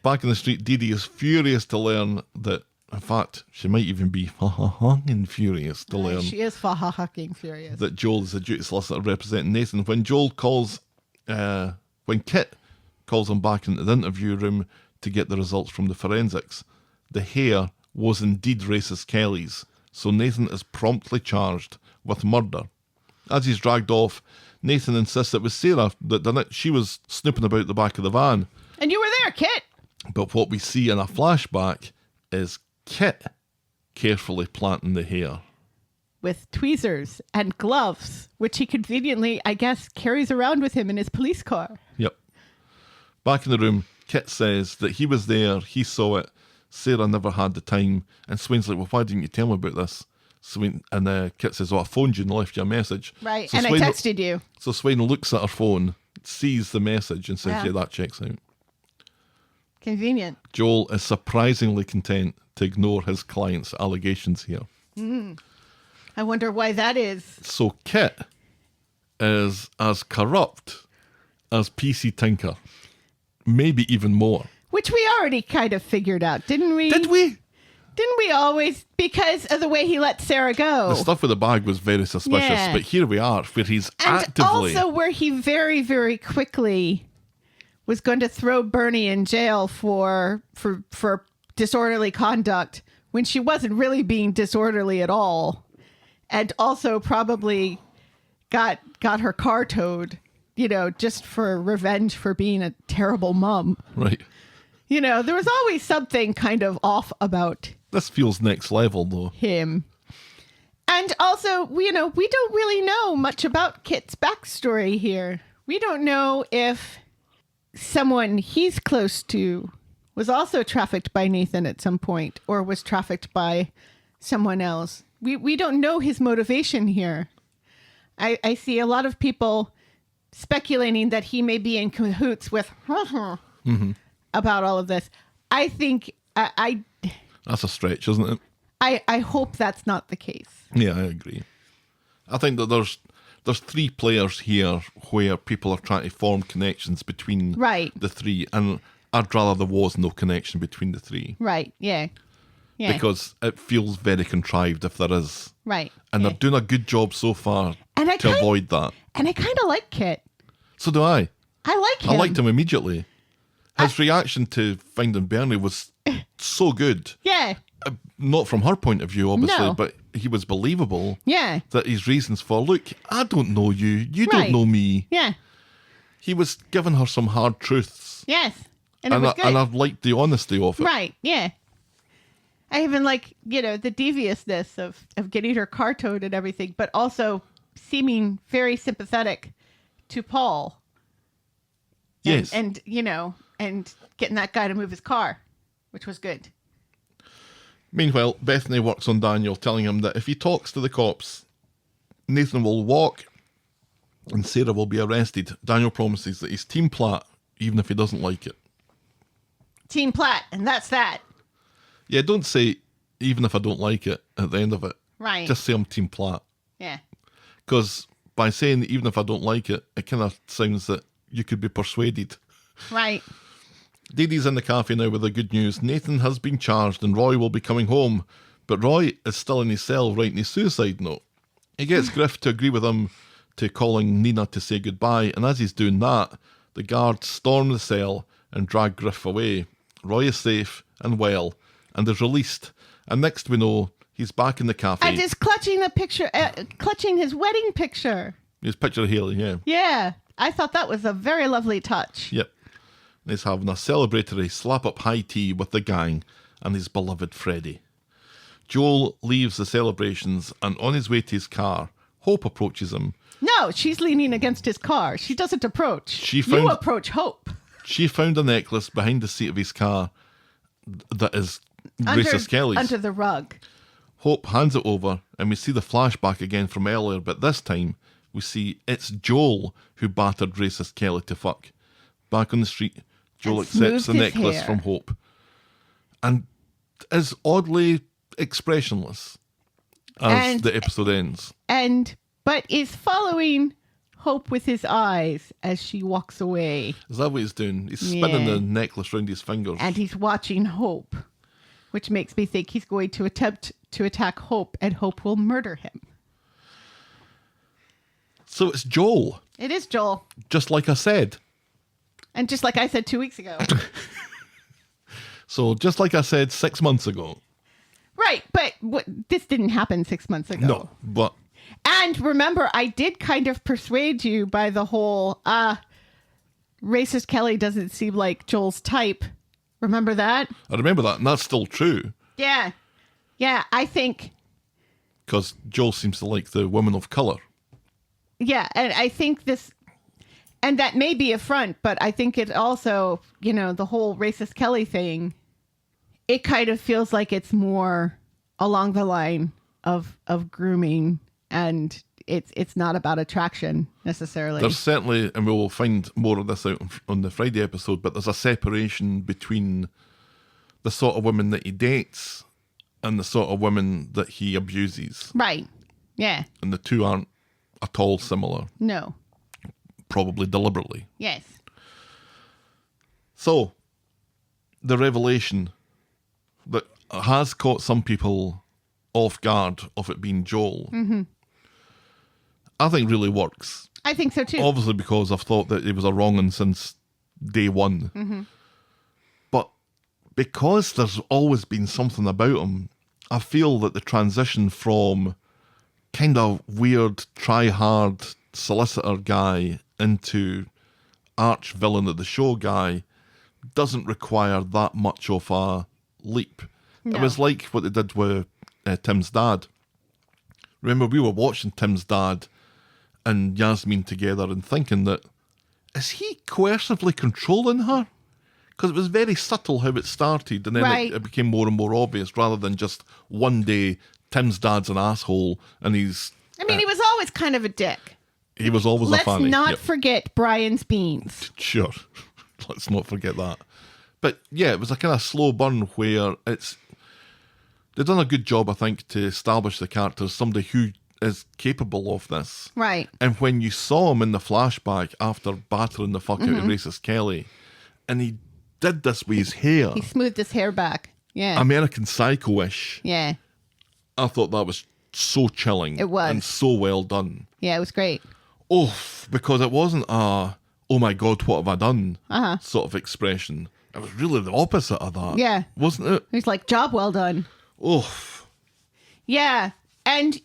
S4: Back in the street, Dee Dee is furious to learn that, in fact, she might even be fucking furious to learn
S5: She is fucking furious.
S4: that Joel is a duty solicitor representing Nathan. When Kit calls him back into the interview room to get the results from the forensics, the hair was indeed racist Kelly's, so Nathan is promptly charged with murder. As he's dragged off, Nathan insists it was Sarah that done it. She was snooping about the back of the van.
S5: And you were there, Kit.
S4: But what we see in a flashback is Kit carefully planting the hair.
S5: With tweezers and gloves, which he conveniently, I guess, carries around with him in his police car.
S4: Yep. Back in the room, Kit says that he was there, he saw it, Sarah never had the time, and Swain's like, "Well, why didn't you tell me about this?" Kit says, "Oh, I phoned you and left you a message."
S5: Right,
S4: So
S5: and
S4: Swain,
S5: I texted you.
S4: So Swain looks at her phone, sees the message, and says,
S5: Yeah.
S4: yeah, that checks out.
S5: Convenient.
S4: Joel is surprisingly content to ignore his client's allegations here.
S5: I wonder why that is.
S4: So Kit is as corrupt as PC Tinker, maybe even more.
S5: Which we already kind of figured out, didn't we?
S4: Did we?
S5: Didn't we always? Because of the way he let Sarah go.
S4: The stuff with the bag was very suspicious,
S5: Yeah.
S4: but here we are, where he's
S5: And
S4: actively...
S5: also where he very, very quickly was going to throw Bernie in jail for disorderly conduct when she wasn't really being disorderly at all. And also probably got her car towed, just for revenge for being a terrible mom.
S4: Right.
S5: There was always something kind of off about
S4: This feels next level, though.
S5: him. And also, we don't really know much about Kit's backstory here. We don't know if someone he's close to was also trafficked by Nathan at some point or was trafficked by someone else. We don't know his motivation here. I see a lot of people speculating that he may be in cahoots with about all of this. I think
S4: That's a stretch, isn't it?
S5: I hope that's not the case.
S4: Yeah, I agree. I think that there's three players here where people are trying to form connections between
S5: Right.
S4: the three, and I'd rather there was no connection between the three.
S5: Right, yeah. Yeah.
S4: Because it feels very contrived if there is.
S5: Right.
S4: And
S5: yeah.
S4: they're doing a good job so far
S5: And I
S4: to
S5: kind-
S4: avoid that.
S5: And I kind of like Kit.
S4: So do I.
S5: I like him.
S4: I liked him immediately. His reaction to finding Bernie was so good.
S5: Yeah.
S4: Not from her point of view, obviously,
S5: No.
S4: but he was believable.
S5: Yeah.
S4: That his reasons for, look, I don't know you. You
S5: Right.
S4: don't know me.
S5: Yeah.
S4: He was giving her some hard truths.
S5: Yes. And it was good.
S4: And I've liked the honesty of it.
S5: Right. Yeah. I even like, the deviousness of getting her car towed and everything, but also seeming very sympathetic to Paul.
S4: Yes.
S5: And getting that guy to move his car, which was good.
S4: Meanwhile, Bethany works on Daniel, telling him that if he talks to the cops, Nathan will walk and Sarah will be arrested. Daniel promises that he's Team Platt, even if he doesn't like it.
S5: Team Platt, and that's that.
S4: Yeah, don't say, even if I don't like it, at the end of it.
S5: Right.
S4: Just say I'm Team Platt.
S5: Yeah.
S4: Because by saying that even if I don't like it, it kind of sounds that you could be persuaded.
S5: Right.
S4: Dee Dee's in the cafe now with the good news. Nathan has been charged and Roy will be coming home. But Roy is still in his cell writing his suicide note. He gets Griff to agree with him to calling Nina to say goodbye. And as he's doing that, the guards storm the cell and drag Griff away. Roy is safe and well and is released. And next we know, he's back in the cafe.
S5: And is clutching the picture, clutching his wedding picture.
S4: His picture of Haley, yeah.
S5: Yeah. I thought that was a very lovely touch.
S4: Yep. And he's having a celebratory slap-up high tea with the gang and his beloved Freddie. Joel leaves the celebrations and on his way to his car, Hope approaches him.
S5: No, she's leaning against his car. She doesn't approach.
S4: You
S5: You approach Hope.
S4: She found a necklace behind the seat of his car that is racist Kelly's.
S5: Under the rug.
S4: Hope hands it over and we see the flashback again from earlier, but this time we see it's Joel who battered racist Kelly to fuck. Back on the street, Joel
S5: And
S4: accepts
S5: smoothed
S4: the
S5: his
S4: necklace
S5: hair.
S4: from Hope and is oddly expressionless as
S5: And-
S4: the episode ends.
S5: But is following Hope with his eyes as she walks away.
S4: Is that what he's doing? He's spinning
S5: Yeah.
S4: the necklace round his fingers.
S5: And he's watching Hope, which makes me think he's going to attempt to attack Hope, and Hope will murder him.
S4: So it's Joel,
S5: It is Joel.
S4: just like I said.
S5: And just like I said 2 weeks ago.
S4: So just like I said 6 months ago.
S5: Right, but this didn't happen 6 months ago.
S4: No, but
S5: And remember, I did kind of persuade you by the whole, racist Kelly doesn't seem like Joel's type. Remember that?
S4: I remember that, and that's still true.
S5: Yeah. Yeah, I think,
S4: Because Joel seems to like the women of colour.
S5: yeah, and I think this, and that may be a front, but I think it also, the whole racist Kelly thing, it kind of feels like it's more along the line of grooming, and it's not about attraction necessarily.
S4: There's certainly, and we will find more of this out on the Friday episode, but there's a separation between the sort of women that he dates and the sort of women that he abuses.
S5: Right. Yeah.
S4: And the two aren't at all similar,
S5: No.
S4: probably deliberately.
S5: Yes.
S4: So, the revelation that has caught some people off guard of it being Joel, I think really works.
S5: I think so too.
S4: Obviously, because I've thought that it was a wrong one since day one. But because there's always been something about him, I feel that the transition from kind of weird, try-hard solicitor guy into arch-villain of the show guy doesn't require that much of a leap.
S5: No.
S4: It was like what they did with Tim's dad. Remember, we were watching Tim's dad and Yasmin together and thinking that, is he coercively controlling her? Because it was very subtle how it started, and then
S5: Right.
S4: it became more and more obvious, rather than just one day Tim's dad's an asshole and he's
S5: I mean, he was always kind of a dick.
S4: he was always
S5: Let's
S4: a fanny.
S5: not
S4: Yep.
S5: forget Brian's beans.
S4: Sure. Let's not forget that. But yeah, it was a kind of slow burn where they've done a good job, I think, to establish the character as somebody who is capable of this.
S5: Right.
S4: And when you saw him in the flashback after battering the fuck out of racist Kelly, and he did this with his hair,
S5: He smoothed his hair back. Yeah.
S4: American Psycho-ish,
S5: Yeah.
S4: I thought that was so chilling.
S5: It was.
S4: And so well done.
S5: Yeah, it was great.
S4: Because it wasn't a, oh my God, what have I done
S5: Uh-huh.
S4: sort of expression. It was really the opposite of that.
S5: Yeah.
S4: Wasn't it?
S5: He's like, job well done.
S4: Oof.
S5: Yeah. And,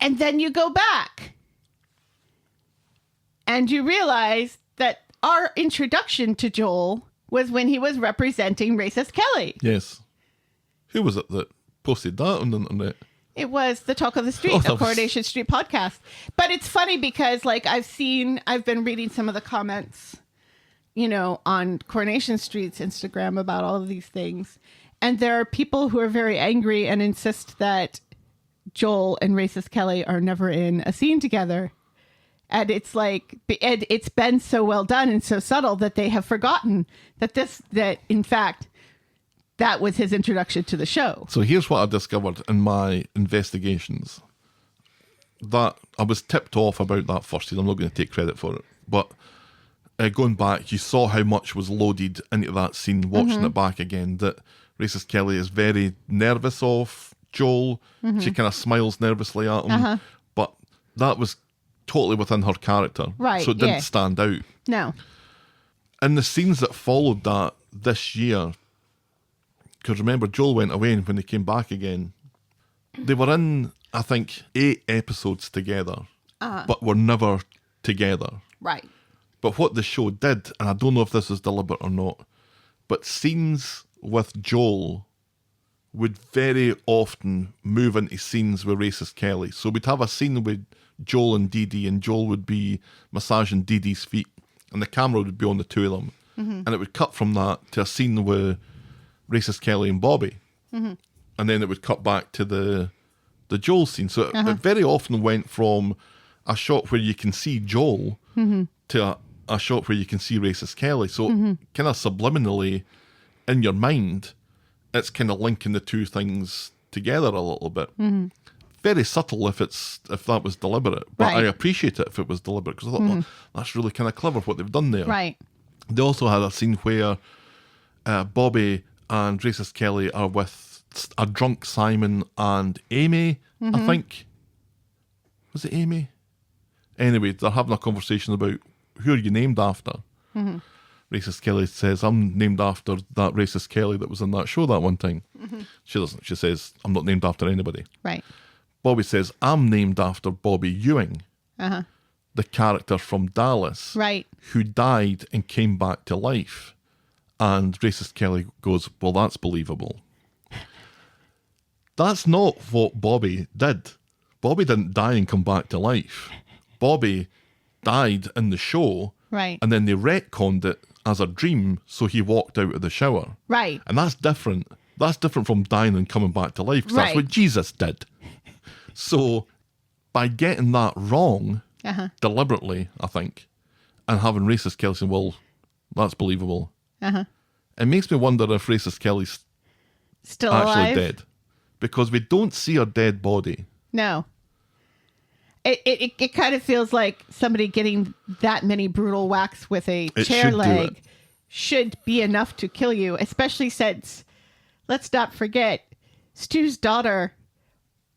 S5: and then you go back and you realize that our introduction to Joel was when he was representing racist Kelly.
S4: Yes. Who was it that posted that on the internet?
S5: It was the Talk of the Street,
S4: Oh,
S5: the
S4: that was-
S5: Coronation Street podcast. But it's funny because, I've been reading some of the comments, on Coronation Street's Instagram about all of these things. And there are people who are very angry and insist that Joel and racist Kelly are never in a scene together. And it's like, and it's been so well done and so subtle that they have forgotten that in fact, that was his introduction to the show.
S4: So here's what I discovered in my investigations. That I was tipped off about that first season. I'm not going to take credit for it. But going back, you saw how much was loaded into that scene, watching it back again, that racist Kelly is very nervous of Joel. She kind of smiles nervously at him. But that was totally within her character.
S5: Right,
S4: So it didn't
S5: yeah.
S4: stand out.
S5: No.
S4: In the scenes that followed that this year, because remember, Joel went away, and when they came back again, they were in, I think, 8 episodes together, but were never together.
S5: Right.
S4: But what the show did, and I don't know if this is deliberate or not, but scenes with Joel would very often move into scenes with racist Kelly. So we'd have a scene with Joel and Dee Dee, and Joel would be massaging Dee Dee's feet, and the camera would be on the two of them. And it would cut from that to a scene with racist Kelly and Bobby. And then it would cut back to the Joel scene. So it very often went from a shot where you can see Joel to a shot where you can see racist Kelly. So kind of subliminally in your mind, it's kind of linking the two things together a little bit. Very subtle if that was deliberate, but I
S5: Right.
S4: appreciate it if it was deliberate, because I thought, oh, that's really kind of clever what they've done there.
S5: Right.
S4: They also had a scene where Bobby and racist Kelly are with a drunk Simon and Amy, I think. Was it Amy? Anyway, they're having a conversation about who are you named after. Racist Kelly says, I'm named after that racist Kelly that was in that show that one time. She doesn't. She says, I'm not named after anybody.
S5: Right.
S4: Bobby says, I'm named after Bobby Ewing, the character from Dallas,
S5: Right.
S4: who died and came back to life. And racist Kelly goes, well, that's believable. That's not what Bobby did. Bobby didn't die and come back to life. Bobby died in the show,
S5: Right.
S4: and then they retconned it as a dream, so he walked out of the shower.
S5: Right.
S4: And that's different. That's different from dying and coming back to life, because that's
S5: Right.
S4: what Jesus did. So by getting that wrong, deliberately, I think, and having racist Kelly saying, well, that's believable, it makes me wonder if racist Kelly's
S5: Still
S4: actually
S5: alive?
S4: dead. Because we don't see her dead body.
S5: No. It kind of feels like somebody getting that many brutal whacks with a
S4: It
S5: chair
S4: should do
S5: leg
S4: it.
S5: should be enough to kill you, especially since, let's not forget, Stu's daughter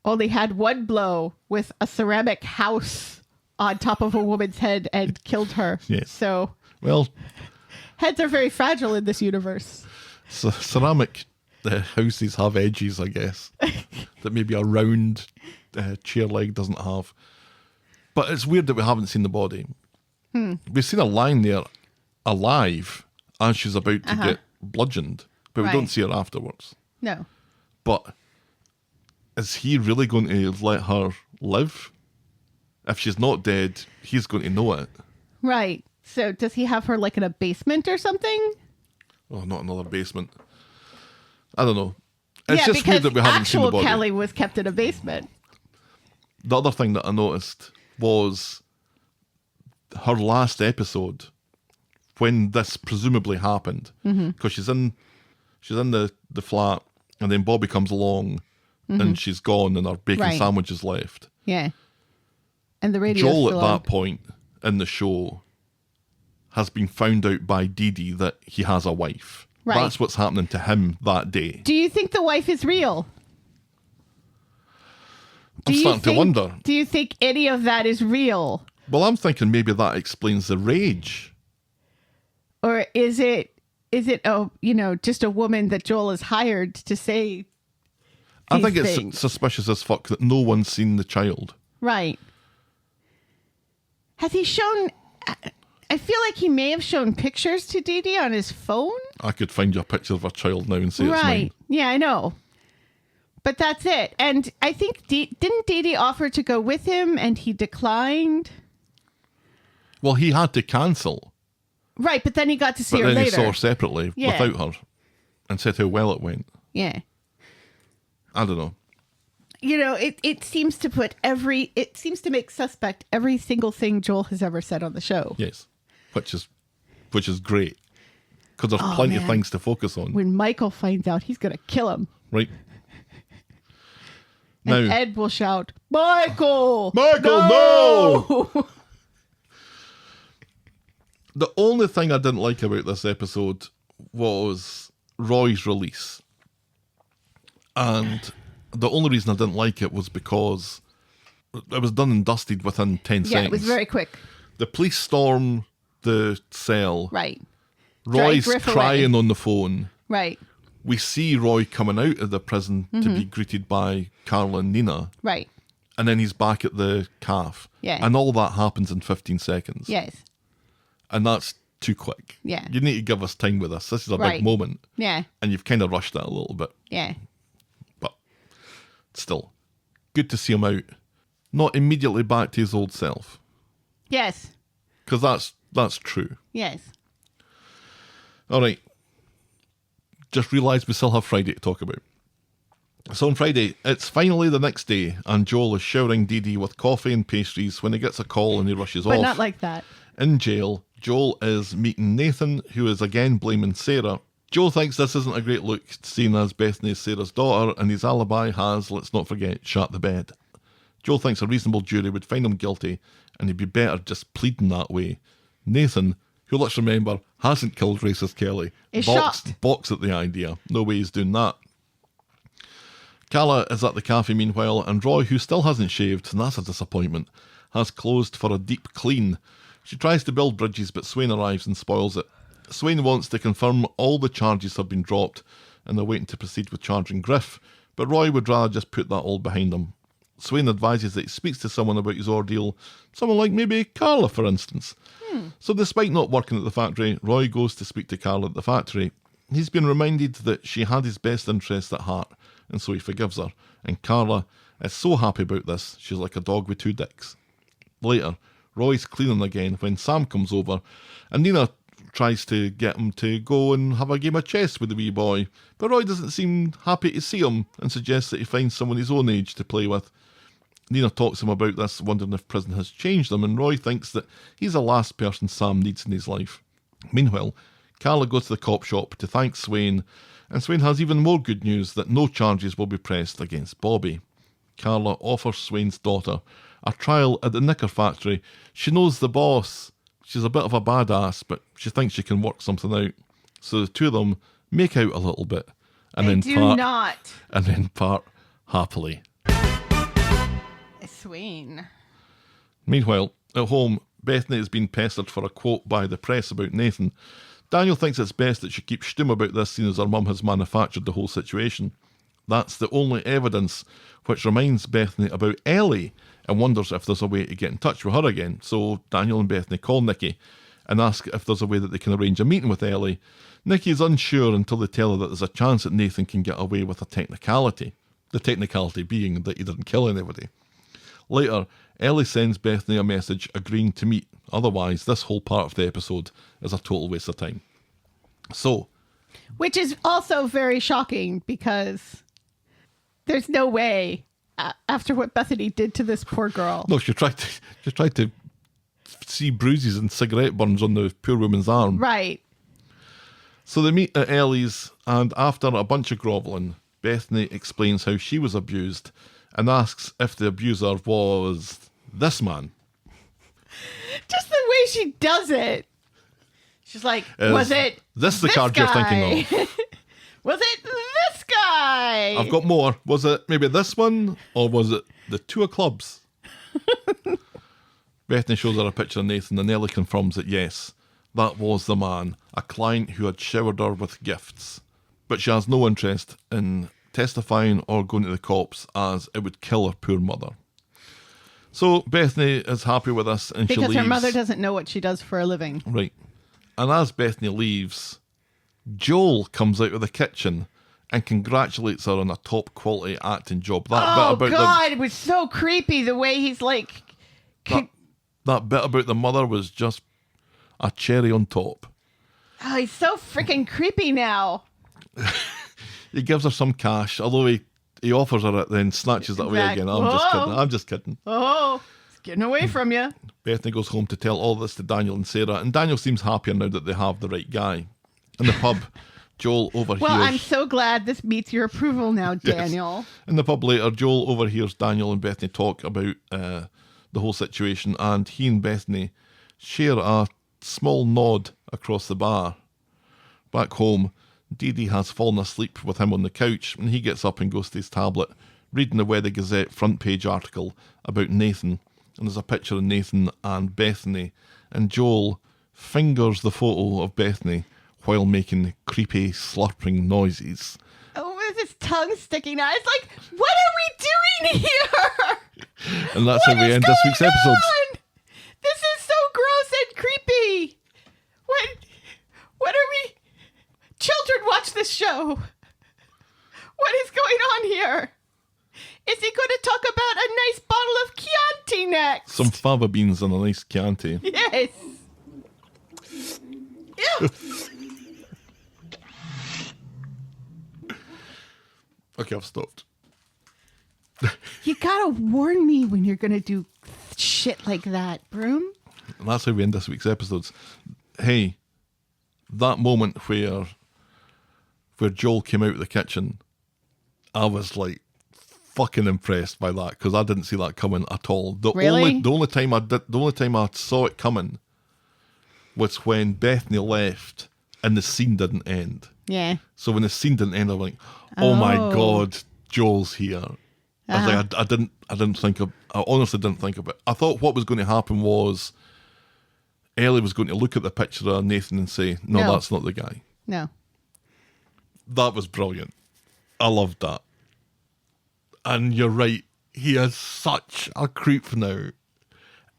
S5: only had one blow with a ceramic house on top of a woman's head and killed her.
S4: Yes.
S5: So
S4: Well,
S5: heads are very fragile in this universe.
S4: ceramic houses have edges, I guess, that maybe a round chair leg doesn't have. But it's weird that we haven't seen the body. We've seen her lying there alive as she's about to get bludgeoned, but we
S5: Right.
S4: don't see her afterwards.
S5: No.
S4: But is he really going to let her live? If she's not dead, he's going to know it.
S5: Right. So does he have her like in a basement or something?
S4: Oh, not another basement. I don't know. It's
S5: yeah,
S4: just
S5: because
S4: weird that we haven't seen the
S5: actual
S4: body.
S5: Kelly was kept in a basement.
S4: The other thing that I noticed was her last episode, when this presumably happened, because she's in the flat, and then Bobby comes along, and she's gone, and her bacon
S5: Right.
S4: sandwich is left.
S5: Yeah. And the radio
S4: Joel
S5: still
S4: at that
S5: on.
S4: point in the show has been found out by Dee Dee that he has a wife.
S5: Right.
S4: That's what's happening to him that day.
S5: Do you think the wife is real?
S4: I'm starting to wonder.
S5: Do you think any of that is real?
S4: Well, I'm thinking maybe that explains the rage.
S5: Or is it just a woman that Joel has hired to say
S4: I
S5: these
S4: think it's
S5: things?
S4: suspicious as fuck that no one's seen the child.
S5: Right. Has he shown... I feel like he may have shown pictures to Dee Dee on his phone.
S4: I could find you a picture of a child now and say it's mine.
S5: Right. Yeah, I know. But that's it. And I think, didn't Dee Dee offer to go with him and he declined?
S4: Well, he had to cancel,
S5: Right, but then he got to see
S4: but
S5: her
S4: then he
S5: later.
S4: saw her separately
S5: Yeah.
S4: without her and said how well it went.
S5: Yeah.
S4: I don't know.
S5: You know, it seems to make suspect every single thing Joel has ever said on the show.
S4: Yes, which is great because there's plenty of
S5: man.
S4: things to focus on,
S5: When Michael finds out, he's going to kill him.
S4: right?
S5: And
S4: Now,
S5: Ed will shout, Michael!
S4: no! The only thing I didn't like about this episode was Roy's release. And the only reason I didn't like it was because it was done and dusted within 10
S5: Yeah,
S4: seconds.
S5: it was very quick.
S4: The police storm the cell.
S5: Right.
S4: Roy's
S5: Griff
S4: crying
S5: away.
S4: on the phone.
S5: Right.
S4: We see Roy coming out of the prison to be greeted by Carla and Nina.
S5: Right.
S4: And then he's back at the calf.
S5: Yeah.
S4: And all that happens in 15 seconds.
S5: Yes.
S4: And that's too quick.
S5: Yeah.
S4: You need to give us time with this. This is a
S5: Right.
S4: big moment.
S5: Yeah.
S4: And you've kind of rushed it a little bit.
S5: Yeah.
S4: But still, good to see him out. Not immediately back to his old self.
S5: Yes.
S4: Because that's true.
S5: Yes.
S4: All right. Just realised we still have Friday to talk about. So on Friday, it's finally the next day, and Joel is showering Dee Dee with coffee and pastries when he gets a call and he rushes
S5: But
S4: off.
S5: not like that.
S4: In jail, Joel is meeting Nathan, who is again blaming Sarah. Joel thinks this isn't a great look, seeing as Bethany is Sarah's daughter, and his alibi has, let's not forget, shut the bed. Joel thinks a reasonable jury would find him guilty, and he'd be better just pleading that way. Nathan, who, let's remember, hasn't killed racist Kelly, balks at the idea. No way he's doing that. Carla is at the cafe meanwhile, and Roy, who still hasn't shaved, and that's a disappointment, has closed for a deep clean. She tries to build bridges, but Swain arrives and spoils it. Swain wants to confirm all the charges have been dropped, and they're waiting to proceed with charging Griff, but Roy would rather just put that all behind him. Swain advises that he speaks to someone about his ordeal, someone like maybe Carla, for instance. So despite not working at the factory, Roy goes to speak to Carla at the factory. He's been reminded that she had his best interests at heart, and so he forgives her, and Carla is so happy about this, she's like a dog with two dicks. Later, Roy's cleaning again when Sam comes over, and Nina tries to get him to go and have a game of chess with the wee boy, but Roy doesn't seem happy to see him and suggests that he finds someone his own age to play with. Nina talks to him about this, wondering if prison has changed him, and Roy thinks that he's the last person Sam needs in his life. Meanwhile, Carla goes to the cop shop to thank Swain, and Swain has even more good news that no charges will be pressed against Bobby. Carla offers Swain's daughter a trial at the knicker factory. She knows the boss. She's a bit of a badass, but she thinks she can work something out. So the two of them make out a little bit, and then part happily.
S5: Swain.
S4: Meanwhile, at home, Bethany has been pestered for a quote by the press about Nathan. Daniel thinks it's best that she keeps stum about this, seeing as her mum has manufactured the whole situation. That's the only evidence, which reminds Bethany about Ellie and wonders if there's a way to get in touch with her again. So Daniel and Bethany call Nikki and ask if there's a way that they can arrange a meeting with Ellie. Nikki's unsure until they tell her that there's a chance that Nathan can get away with a technicality. The technicality being that he didn't kill anybody. Later, Ellie sends Bethany a message agreeing to meet. Otherwise, this whole part of the episode is a total waste of time. So,
S5: which is also very shocking because there's no way after what Bethany did to this poor girl.
S4: No, she tried to see bruises and cigarette burns on the poor woman's arm.
S5: Right.
S4: So they meet at Ellie's, and after a bunch of grovelling, Bethany explains how she was abused and asks if the abuser was this man.
S5: Just the way she does it. She's like, was it
S4: this the card you're thinking of?
S5: Was it this guy?
S4: I've got more. Was it maybe this one, or was it the two of clubs? Bethany shows her a picture of Nathan, and Ellie confirms that yes, that was the man, a client who had showered her with gifts. But she has no interest in testifying or going to the cops, as it would kill her poor mother. So Bethany is happy with this, and she leaves.
S5: Because her mother doesn't know what she does for a living.
S4: Right. And as Bethany leaves, Joel comes out of the kitchen and congratulates her on a top quality acting job.
S5: It was so creepy the way he's like...
S4: That bit about the mother was just a cherry on top.
S5: Oh, he's so freaking creepy now.
S4: He gives her some cash, although he offers her it, then snatches it away again. I'm just kidding.
S5: Oh, it's getting away from you.
S4: Bethany goes home to tell all this to Daniel and Sarah, and Daniel seems happier now that they have the right guy. In the pub, Joel overhears...
S5: Well, I'm so glad this meets your approval now, Daniel.
S4: Yes. In the pub later, Joel overhears Daniel and Bethany talk about the whole situation, and he and Bethany share a small nod across the bar. Back home, Dee Dee has fallen asleep with him on the couch, and he gets up and goes to his tablet, reading the Weather Gazette front page article about Nathan. And there's a picture of Nathan and Bethany, and Joel fingers the photo of Bethany while making creepy slurping noises.
S5: Oh, with his tongue sticking out. It's like, what are we doing here?
S4: And that's how we end this week's episode.
S5: This is so gross and creepy. What are we... Children watch this show. What is going on here? Is he going to talk about a nice bottle of Chianti next?
S4: Some fava beans and a nice Chianti.
S5: Yes. Ew.
S4: Okay, I've stopped.
S5: You gotta warn me when you're gonna do shit like that, Broom.
S4: that's how we end this week's episodes. Hey, that moment where Joel came out of the kitchen, I was like fucking impressed by that because I didn't see that coming at all. The only time I saw it coming was when Bethany left and the scene didn't end.
S5: Yeah.
S4: So when the scene didn't end, I was like, "Oh my God, Joel's here." I was like, I honestly didn't think of it. I thought what was going to happen was Ellie was going to look at the picture of Nathan and say, "No, that's not the guy."
S5: No.
S4: That was brilliant. I loved that. And you're right, he is such a creep now.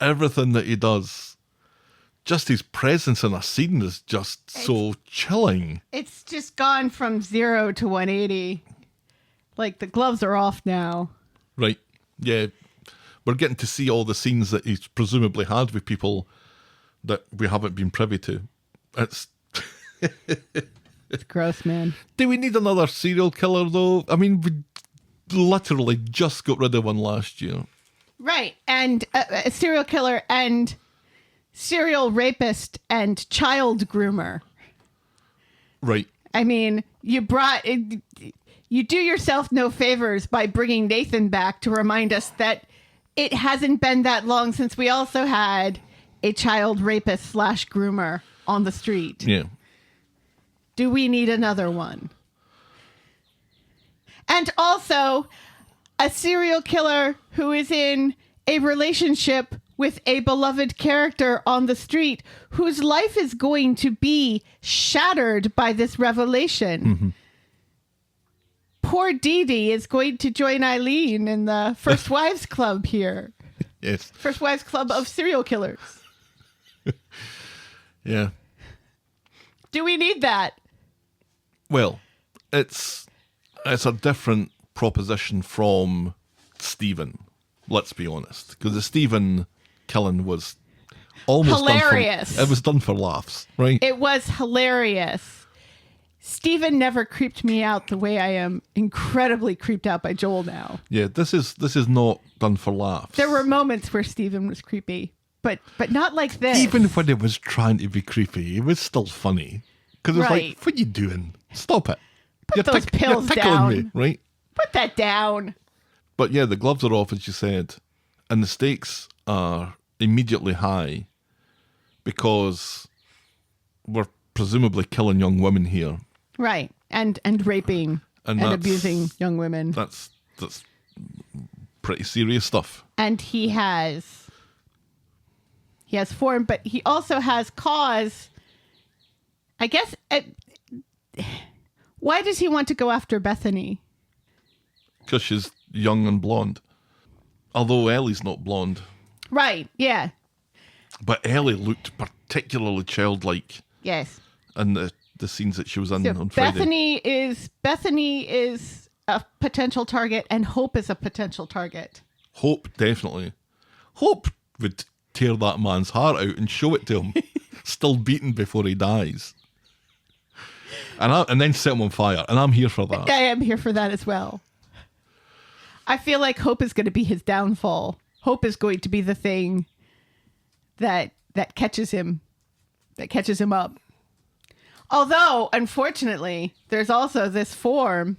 S4: Everything that he does, just his presence in a scene is just so chilling.
S5: It's just gone from 0 to 180. Like, the gloves are off now.
S4: Right, yeah. We're getting to see all the scenes that he's presumably had with people that we haven't been privy to. It's
S5: gross, man.
S4: Do we need another serial killer, though? I mean, we literally just got rid of one last year.
S5: Right, and a serial killer and serial rapist and child groomer.
S4: Right.
S5: I mean, you do yourself no favors by bringing Nathan back to remind us that it hasn't been that long since we also had a child rapist / groomer on the street.
S4: Yeah.
S5: Do we need another one? And also, a serial killer who is in a relationship with a beloved character on the street whose life is going to be shattered by this revelation.
S4: Mm-hmm.
S5: Poor Dee Dee is going to join Eileen in the First Wives Club here.
S4: Yes.
S5: First Wives Club of serial killers.
S4: Yeah.
S5: Do we need that?
S4: Well, it's a different proposition from Stephen, let's be honest. Because the Stephen killing was almost
S5: hilarious.
S4: It was done for laughs, right?
S5: It was hilarious. Stephen never creeped me out the way I am incredibly creeped out by Joel now.
S4: Yeah, this is not done for laughs.
S5: There were moments where Stephen was creepy, but not like this.
S4: Even when it was trying to be creepy, it was still funny. Because it was
S5: Right.
S4: like, what are you doing? Stop it.
S5: Put those pills
S4: you're tickling
S5: down.
S4: me, right?
S5: Put that down.
S4: But yeah, the gloves are off, as you said. And the stakes are immediately high because we're presumably killing young women here.
S5: Right. And raping and
S4: that's-
S5: abusing young women.
S4: That's pretty serious stuff.
S5: And he has form, but he also has cause. I guess. Why does he want to go after Bethany?
S4: Because she's young and blonde. Although Ellie's not blonde.
S5: Right. Yeah.
S4: But Ellie looked particularly childlike
S5: Yes.
S4: in the scenes that she was in
S5: So
S4: on Friday.
S5: Bethany is a potential target, and Hope is a potential target.
S4: Hope, definitely. Hope would tear that man's heart out and show it to him, still beaten before he dies. And then set him on fire. And I'm here for that.
S5: I am here for that as well. I feel like Hope is going to be his downfall. Hope is going to be the thing that catches him up. Although, unfortunately, there's also this form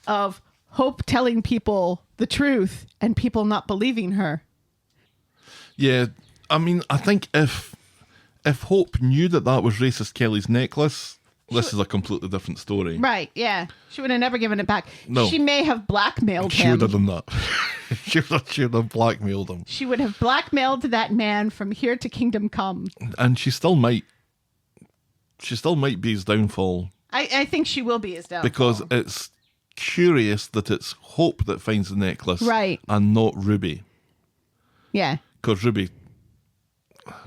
S5: of Hope telling people the truth and people not believing her.
S4: Yeah, I mean, I think if Hope knew that was Racist Kelly's necklace, this is a completely different story.
S5: Right, yeah. She would have never given it back.
S4: No.
S5: She may have blackmailed
S4: She
S5: him.
S4: would have done that. she would have blackmailed him.
S5: She would have blackmailed that man from here to kingdom come.
S4: And she still might be his downfall.
S5: I think she will be his downfall.
S4: Because it's curious that it's Hope that finds the necklace.
S5: Right.
S4: And not Ruby.
S5: Yeah.
S4: Because Ruby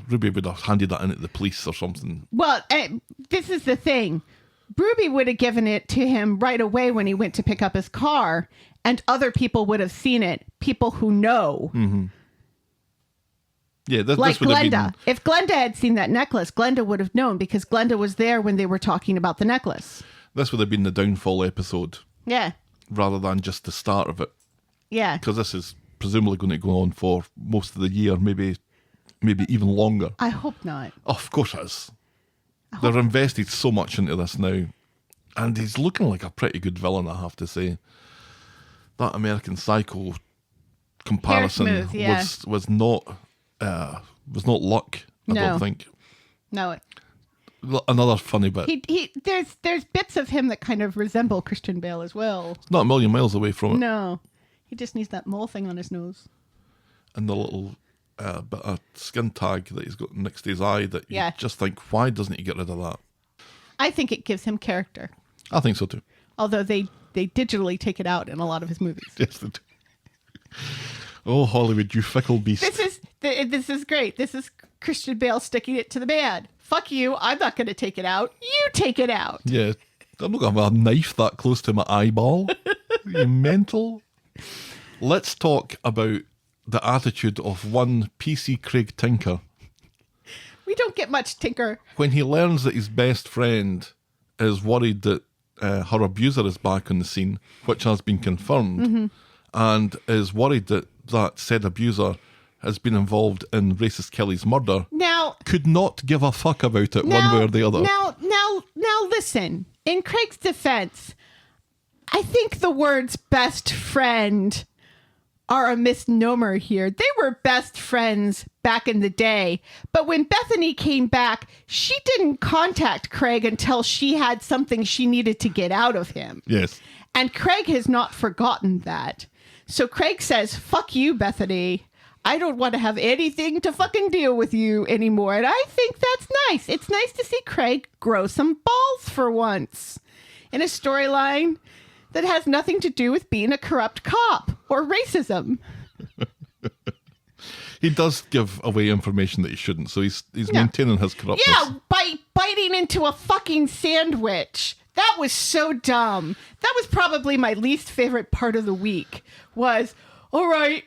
S4: would have handed that in at the police or something.
S5: Well, this is the thing. Ruby would have given it to him right away when he went to pick up his car, and other people would have seen it. People who know.
S4: Mm-hmm. Yeah, this
S5: Like
S4: would have
S5: Glenda.
S4: been...
S5: If Glenda had seen that necklace, Glenda would have known because Glenda was there when they were talking about the necklace.
S4: This would have been the downfall episode
S5: Yeah.
S4: rather than just the start of it.
S5: Yeah.
S4: Because this is presumably going to go on for most of the year, maybe maybe even longer.
S5: I hope not.
S4: Oh, of course it is. They're invested so much into this now. And he's looking like a pretty good villain, I have to say. That American Psycho comparison
S5: Hair smooth, yeah.
S4: was not luck, I
S5: No.
S4: don't think.
S5: No,
S4: Another funny bit.
S5: there's bits of him that kind of resemble Christian Bale as well.
S4: It's not a million miles away from it.
S5: No, he just needs that mole thing on his nose.
S4: And the little bit of skin tag that he's got next to his eye that you
S5: Yeah.
S4: just think, why doesn't he get rid of that?
S5: I think it gives him character,
S4: I think so too.
S5: although they digitally take it out in a lot of his movies.
S4: Yes, they do. Oh, Hollywood, you fickle beast.
S5: This is great. This is Christian Bale sticking it to the man. Fuck you. I'm not going to take it out. You take it out.
S4: Yeah, I'm not going to have a knife that close to my eyeball. You mental? Let's talk about the attitude of one PC Craig Tinker.
S5: We don't get much Tinker.
S4: When he learns that his best friend is worried that her abuser is back on the scene, which has been confirmed, and is worried that that said abuser has been involved in racist Kelly's murder,
S5: Now,
S4: could not give a fuck about it one way or the other.
S5: Now, listen. In Craig's defense, I think the words best friend are a misnomer here. They were best friends back in the day. But when Bethany came back, she didn't contact Craig until she had something she needed to get out of him.
S4: Yes.
S5: And Craig has not forgotten that. So Craig says, fuck you, Bethany. I don't want to have anything to fucking deal with you anymore. And I think that's nice. It's nice to see Craig grow some balls for once in a storyline that has nothing to do with being a corrupt cop or racism.
S4: He does give away information that he shouldn't, so he's maintaining his corruptness.
S5: Yeah, by biting into a fucking sandwich. That was so dumb. That was probably my least favorite part of the week was, all right,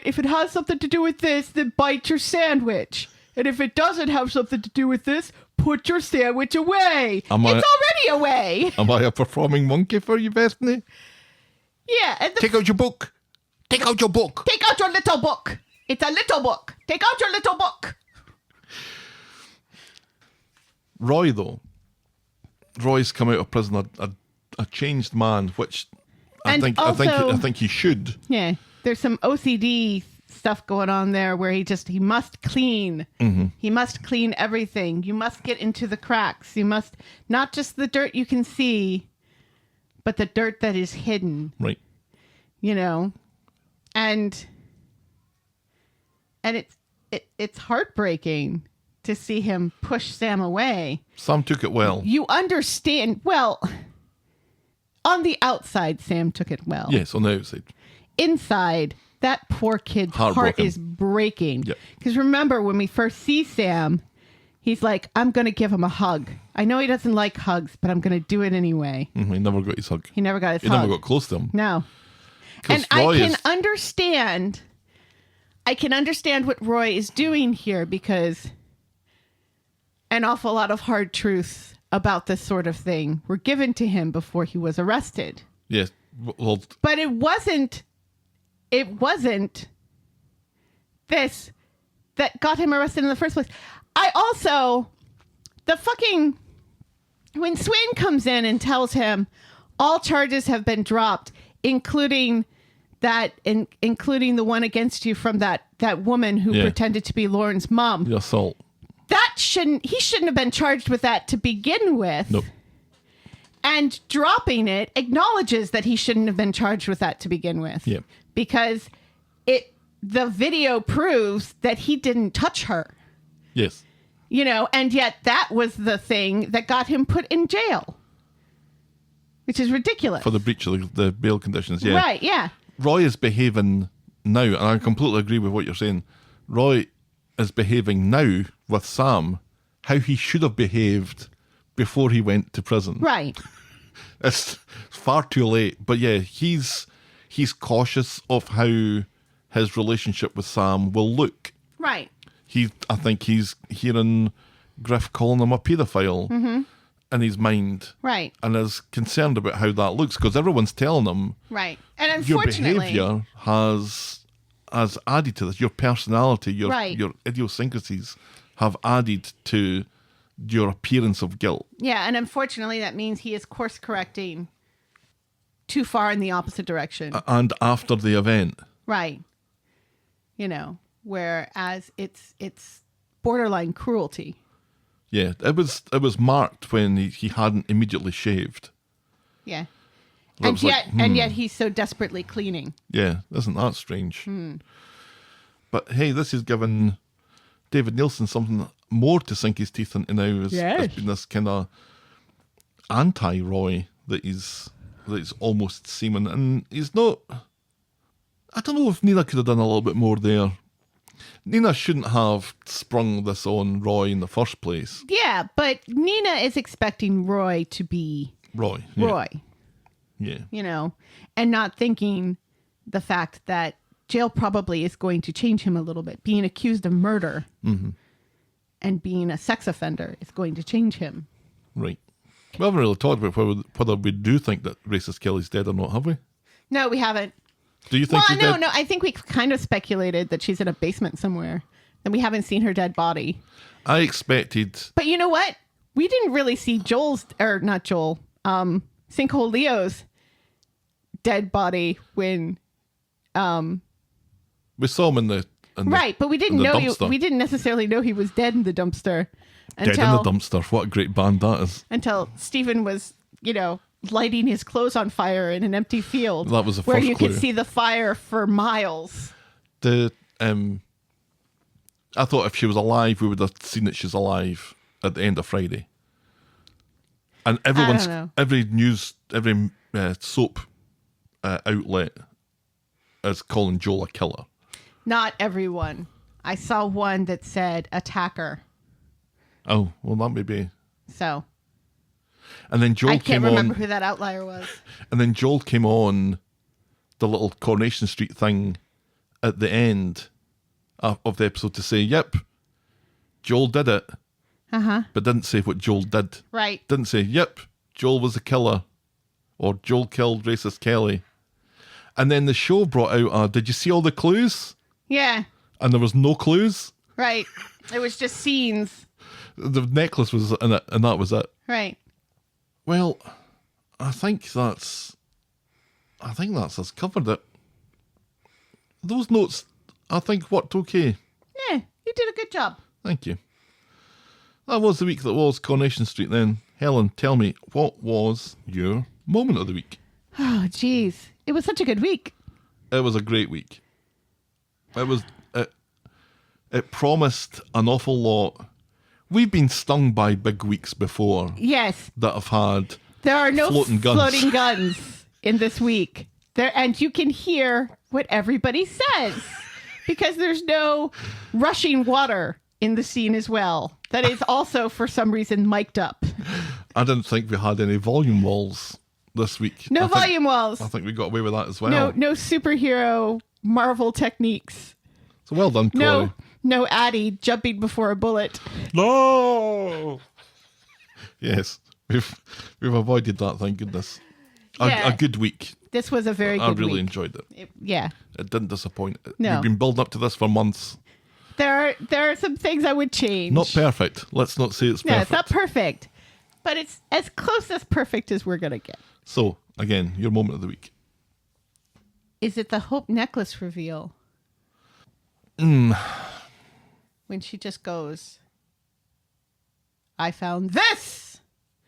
S5: if it has something to do with this, then bite your sandwich. And if it doesn't have something to do with this, put your sandwich away. It's already away.
S4: Am I a performing monkey for you, Bethany?
S5: Yeah. And
S4: Take out your book. Take out your book.
S5: Take out your little book. It's a little book. Take out your little book.
S4: Roy, though. Roy's come out of prison a changed man, which I think he should.
S5: Yeah. There's some OCD stuff going on there where he must clean. Mm-hmm. He must clean everything. You must get into the cracks. You must, not just the dirt you can see, but the dirt that is hidden.
S4: Right.
S5: You know? And it's heartbreaking to see him push Sam away.
S4: Sam took it well.
S5: You understand, well, on the outside, Sam took it well.
S4: Yes, on the outside.
S5: Inside, that poor kid's heart is breaking. Because remember, when we first see Sam, he's like, I'm going to give him a hug. I know he doesn't like hugs, but I'm going to do it anyway.
S4: Mm-hmm. He never got his hug.
S5: He never got his
S4: hug.
S5: hug.
S4: He never got close to him.
S5: No. And I can understand what Roy is doing here, because an awful lot of hard truths about this sort of thing were given to him before he was arrested.
S4: Yes. Well,
S5: but it wasn't this that got him arrested in the first place. When Swain comes in and tells him all charges have been dropped, including the one against you from that woman who pretended to be Lauren's mom.
S4: The assault.
S5: He shouldn't have been charged with that to begin with.
S4: Nope.
S5: And dropping it acknowledges that he shouldn't have been charged with that to begin with.
S4: Yeah.
S5: Because the video proves that he didn't touch her.
S4: Yes.
S5: You know, and yet that was the thing that got him put in jail. Which is ridiculous.
S4: For the breach of the bail conditions, yeah.
S5: Right, yeah.
S4: Roy is behaving now, and I completely agree with what you're saying. Roy is behaving now with Sam how he should have behaved before he went to prison.
S5: Right.
S4: It's far too late. But yeah, he's cautious of how his relationship with Sam will look.
S5: Right.
S4: I think he's hearing Griff calling him a paedophile in his mind.
S5: Right.
S4: And is concerned about how that looks, because everyone's telling him,
S5: right. And
S4: your
S5: unfortunately,
S4: behaviour has has added to this. Your personality, your
S5: Right.
S4: your idiosyncrasies have added to your appearance of guilt.
S5: Yeah, and unfortunately, that means he is course correcting too far in the opposite direction.
S4: And after the event.
S5: Right. You know, whereas it's borderline cruelty.
S4: Yeah, it was marked when he hadn't immediately shaved.
S5: Yeah.
S4: That
S5: And
S4: was like,
S5: yet he's so desperately cleaning.
S4: Yeah, isn't that strange? But hey, this has given David Nielsen something more to sink his teeth into now. Has been this kind of anti-Roy that he's almost seeming, and he's not. I don't know if Nina could have done a little bit more there. Nina shouldn't have sprung this on Roy in the first place.
S5: Yeah, but Nina is expecting Roy to be
S4: Roy. Yeah.
S5: Roy,
S4: Yeah.
S5: you know, and not thinking the fact that jail probably is going to change him a little bit. Being accused of murder and being a sex offender is going to change him.
S4: Right. We haven't really talked about whether we do think that Racist Kelly's dead or not, have we?
S5: No, we haven't.
S4: Do you think she's dead?
S5: No. I think we kind of speculated that she's in a basement somewhere, and we haven't seen her dead body.
S4: I expected.
S5: But you know what? We didn't really see Sinkhole Leo's dead body when.
S4: We saw him in the
S5: Right, but we didn't know
S4: dumpster.
S5: we didn't necessarily know he was dead in the dumpster
S4: Dead in the dumpster. What a great band that is.
S5: until Stephen was, lighting his clothes on fire in an empty field.
S4: That was the
S5: where
S4: first
S5: you
S4: clue.
S5: could see the fire for miles.
S4: I thought if she was alive, we would have seen that she's alive at the end of Friday. And
S5: know.
S4: every soap outlet is calling Joel a killer.
S5: Not everyone. I saw one that said attacker.
S4: Oh, well, that may be.
S5: So
S4: And then Joel
S5: I
S4: came
S5: can't remember
S4: on.
S5: who that outlier was.
S4: And then Joel came on the little Coronation Street thing at the end of the episode to say, yep, Joel did it. But didn't say what Joel did.
S5: Right.
S4: Didn't say, yep, Joel was a killer. Or Joel killed Racist Kelly. And then the show brought out, did you see all the clues?
S5: Yeah.
S4: And there was no clues.
S5: Right. It was just scenes.
S4: The necklace was in it, and that was it.
S5: Right.
S4: Well, I think that's us covered it. Those notes, I think, worked okay.
S5: Yeah, you did a good job.
S4: Thank you. That was the week that was Coronation Street then. Helen, tell me, what was your moment of the week?
S5: Oh, geez. It was such a good week.
S4: It was a great week. It promised an awful lot. We've been stung by big weeks before
S5: Yes.
S4: that have had
S5: There are no
S4: floating guns.
S5: floating guns in this week. And you can hear what everybody says because there's no rushing water in the scene as well. That is also, for some reason, mic'd up.
S4: I didn't think we had any volume walls this week.
S5: No
S4: I think-
S5: volume walls.
S4: I think we got away with that as well.
S5: No superhero Marvel techniques.
S4: So well done, Corey.
S5: No Addie jumping before a bullet.
S4: No. Yes, we've avoided that. Thank goodness.
S5: Yeah.
S4: A good week.
S5: This was a very
S4: I
S5: good
S4: really
S5: week.
S4: enjoyed it.
S5: Yeah.
S4: It didn't disappoint.
S5: No.
S4: We've been building up to this for months.
S5: There are some things I would change.
S4: Not perfect. Let's not say it's
S5: No,
S4: perfect.
S5: it's not perfect. But it's as close as perfect as we're going to get.
S4: So, again, your moment of the week.
S5: Is it the Hope necklace reveal? When she just goes, I found this.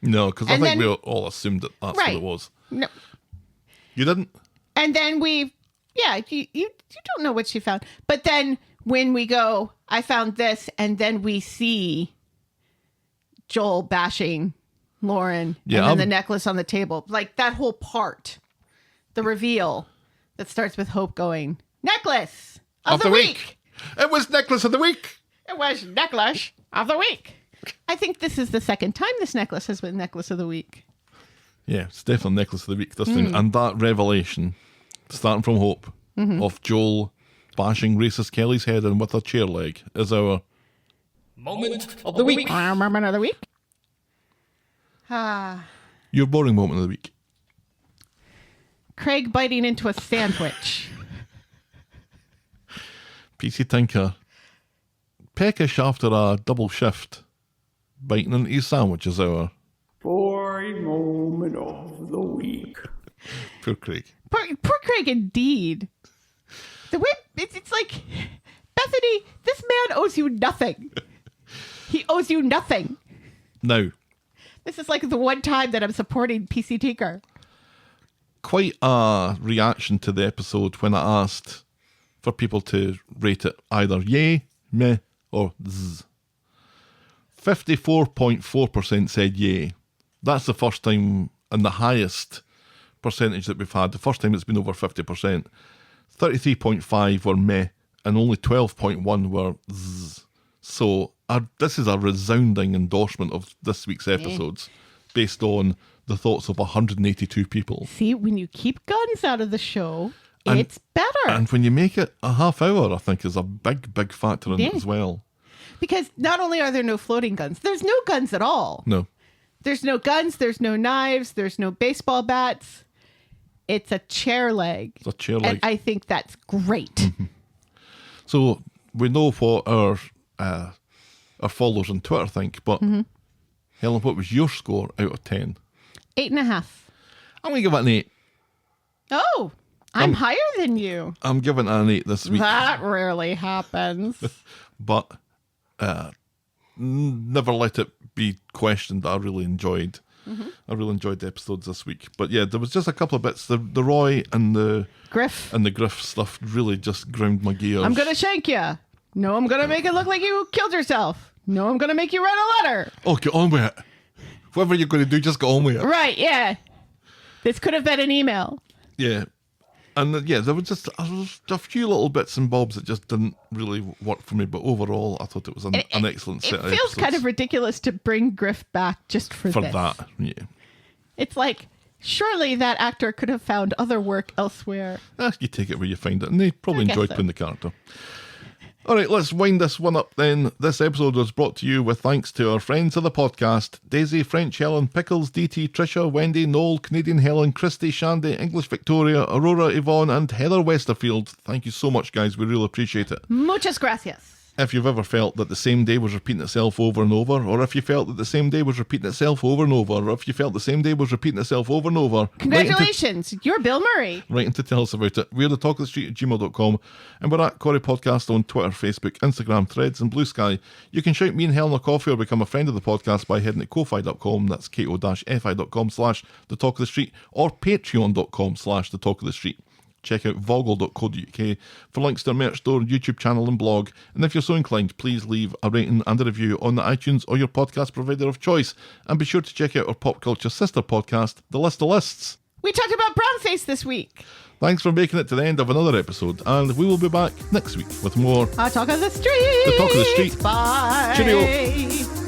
S4: No, because I
S5: And
S4: think
S5: then-
S4: we all assumed that that's
S5: Right.
S4: what it was.
S5: No.
S4: You didn't?
S5: And then you don't know what she found. But then when we go, I found this, and then we see Joel bashing Lauren,
S4: Yeah,
S5: and then
S4: I'm-
S5: the necklace on the table. Like that whole part, the reveal that starts with Hope going, necklace of the week.
S4: It was necklace of the week.
S5: It was necklace of the week. I think this is the second time this necklace has been necklace of the week.
S4: Yeah, it's definitely necklace of the week this time. And that revelation, starting from Hope, of Joel bashing Racist Kelly's head in with a chair leg, is our
S8: Moment of the week.
S5: Moment of the week.
S4: your boring moment of the week.
S5: Craig biting into a sandwich.
S4: PC Tinker, peckish after a double shift, biting into his sandwiches hour.
S9: Boring moment of the week.
S4: Poor Craig.
S5: Poor Craig, indeed. The way it's like, Bethany, this man owes you nothing. He owes you nothing.
S4: Now,
S5: This is like the one time that I'm supporting PC Tinker.
S4: quite a reaction to the episode when I asked for people to rate it either yay, meh, or zzz. 54.4% said yay. That's the first time and the highest percentage that we've had. The first time it's been over 50%. 33.5 were meh, and only 12.1 were zzz. So this is a resounding endorsement of this week's episodes based on the thoughts of 182 people.
S5: See, when you keep guns out of the show,
S4: And-
S5: it's better.
S4: And when you make it a half hour, I think is a big, big factor in it as well.
S5: Because not only are there no floating guns, there's no guns at all.
S4: No.
S5: There's no guns, there's no knives, there's no baseball bats. It's a chair leg.
S4: It's a chair
S5: And
S4: leg.
S5: I think that's great.
S4: So we know what our followers on Twitter think, but Helen, what was your score out of 10?
S5: 8.5.
S4: I'm going to give it an 8.
S5: Oh, I'm higher than you.
S4: I'm giving it an 8 this week.
S5: That rarely happens.
S4: But never let it be questioned that I really enjoyed. I really enjoyed the episodes this week. But yeah, there was just a couple of bits. The Roy and the
S5: Griff.
S4: Griff stuff really just ground my gears.
S5: I'm going to shank you. No, I'm going to make it look like you killed yourself. No, I'm going to make you write a letter.
S4: Oh, get on with it. Whatever you're going to do, just get on with it.
S5: Right, yeah. This could have been an email.
S4: Yeah. And yeah, there was just a few little bits and bobs that just didn't really work for me. But overall, I thought it was an excellent set of
S5: It feels
S4: episodes.
S5: kind of ridiculous to bring Griff back just for this.
S4: that. Yeah.
S5: It's like, surely that actor could have found other work elsewhere.
S4: You take it where you find it. And they probably
S5: I guess
S4: enjoyed
S5: so.
S4: playing the character. All right, let's wind this one up then. This episode was brought to you with thanks to our friends of the podcast: Daisy, French Helen, Pickles, DT, Trisha, Wendy, Noel, Canadian Helen, Christy, Shandy, English Victoria, Aurora, Yvonne, and Heather Westerfield. Thank you so much, guys. We really appreciate it.
S5: Muchas gracias.
S4: If you've ever felt that the same day was repeating itself over and over, or if you felt that the same day was repeating itself over and over, or if you felt the same day was repeating itself over and over,
S5: Congratulations, you're Bill Murray.
S4: write in to tell us about it. We're the talk of the street at gmail.com, and we're at Corrie Podcast on Twitter, Facebook, Instagram, Threads, and Blue Sky. You can shout me and Helen a coffee or become a friend of the podcast by heading to ko-fi.com, that's ko-fi.com/the talk of the street, or patreon.com/the talk of the street. Check out voggle.co.uk for links to our merch store, YouTube channel and blog. And if you're so inclined, please leave a rating and a review on the iTunes or your podcast provider of choice. And be sure to check out our pop culture sister podcast, The List of Lists.
S5: We talked about brownface this week.
S4: Thanks for making it to the end of another episode, and we will be back next week with more
S5: Talk of the street.
S4: The Talk of the Street.
S5: Bye.
S4: Cheerio.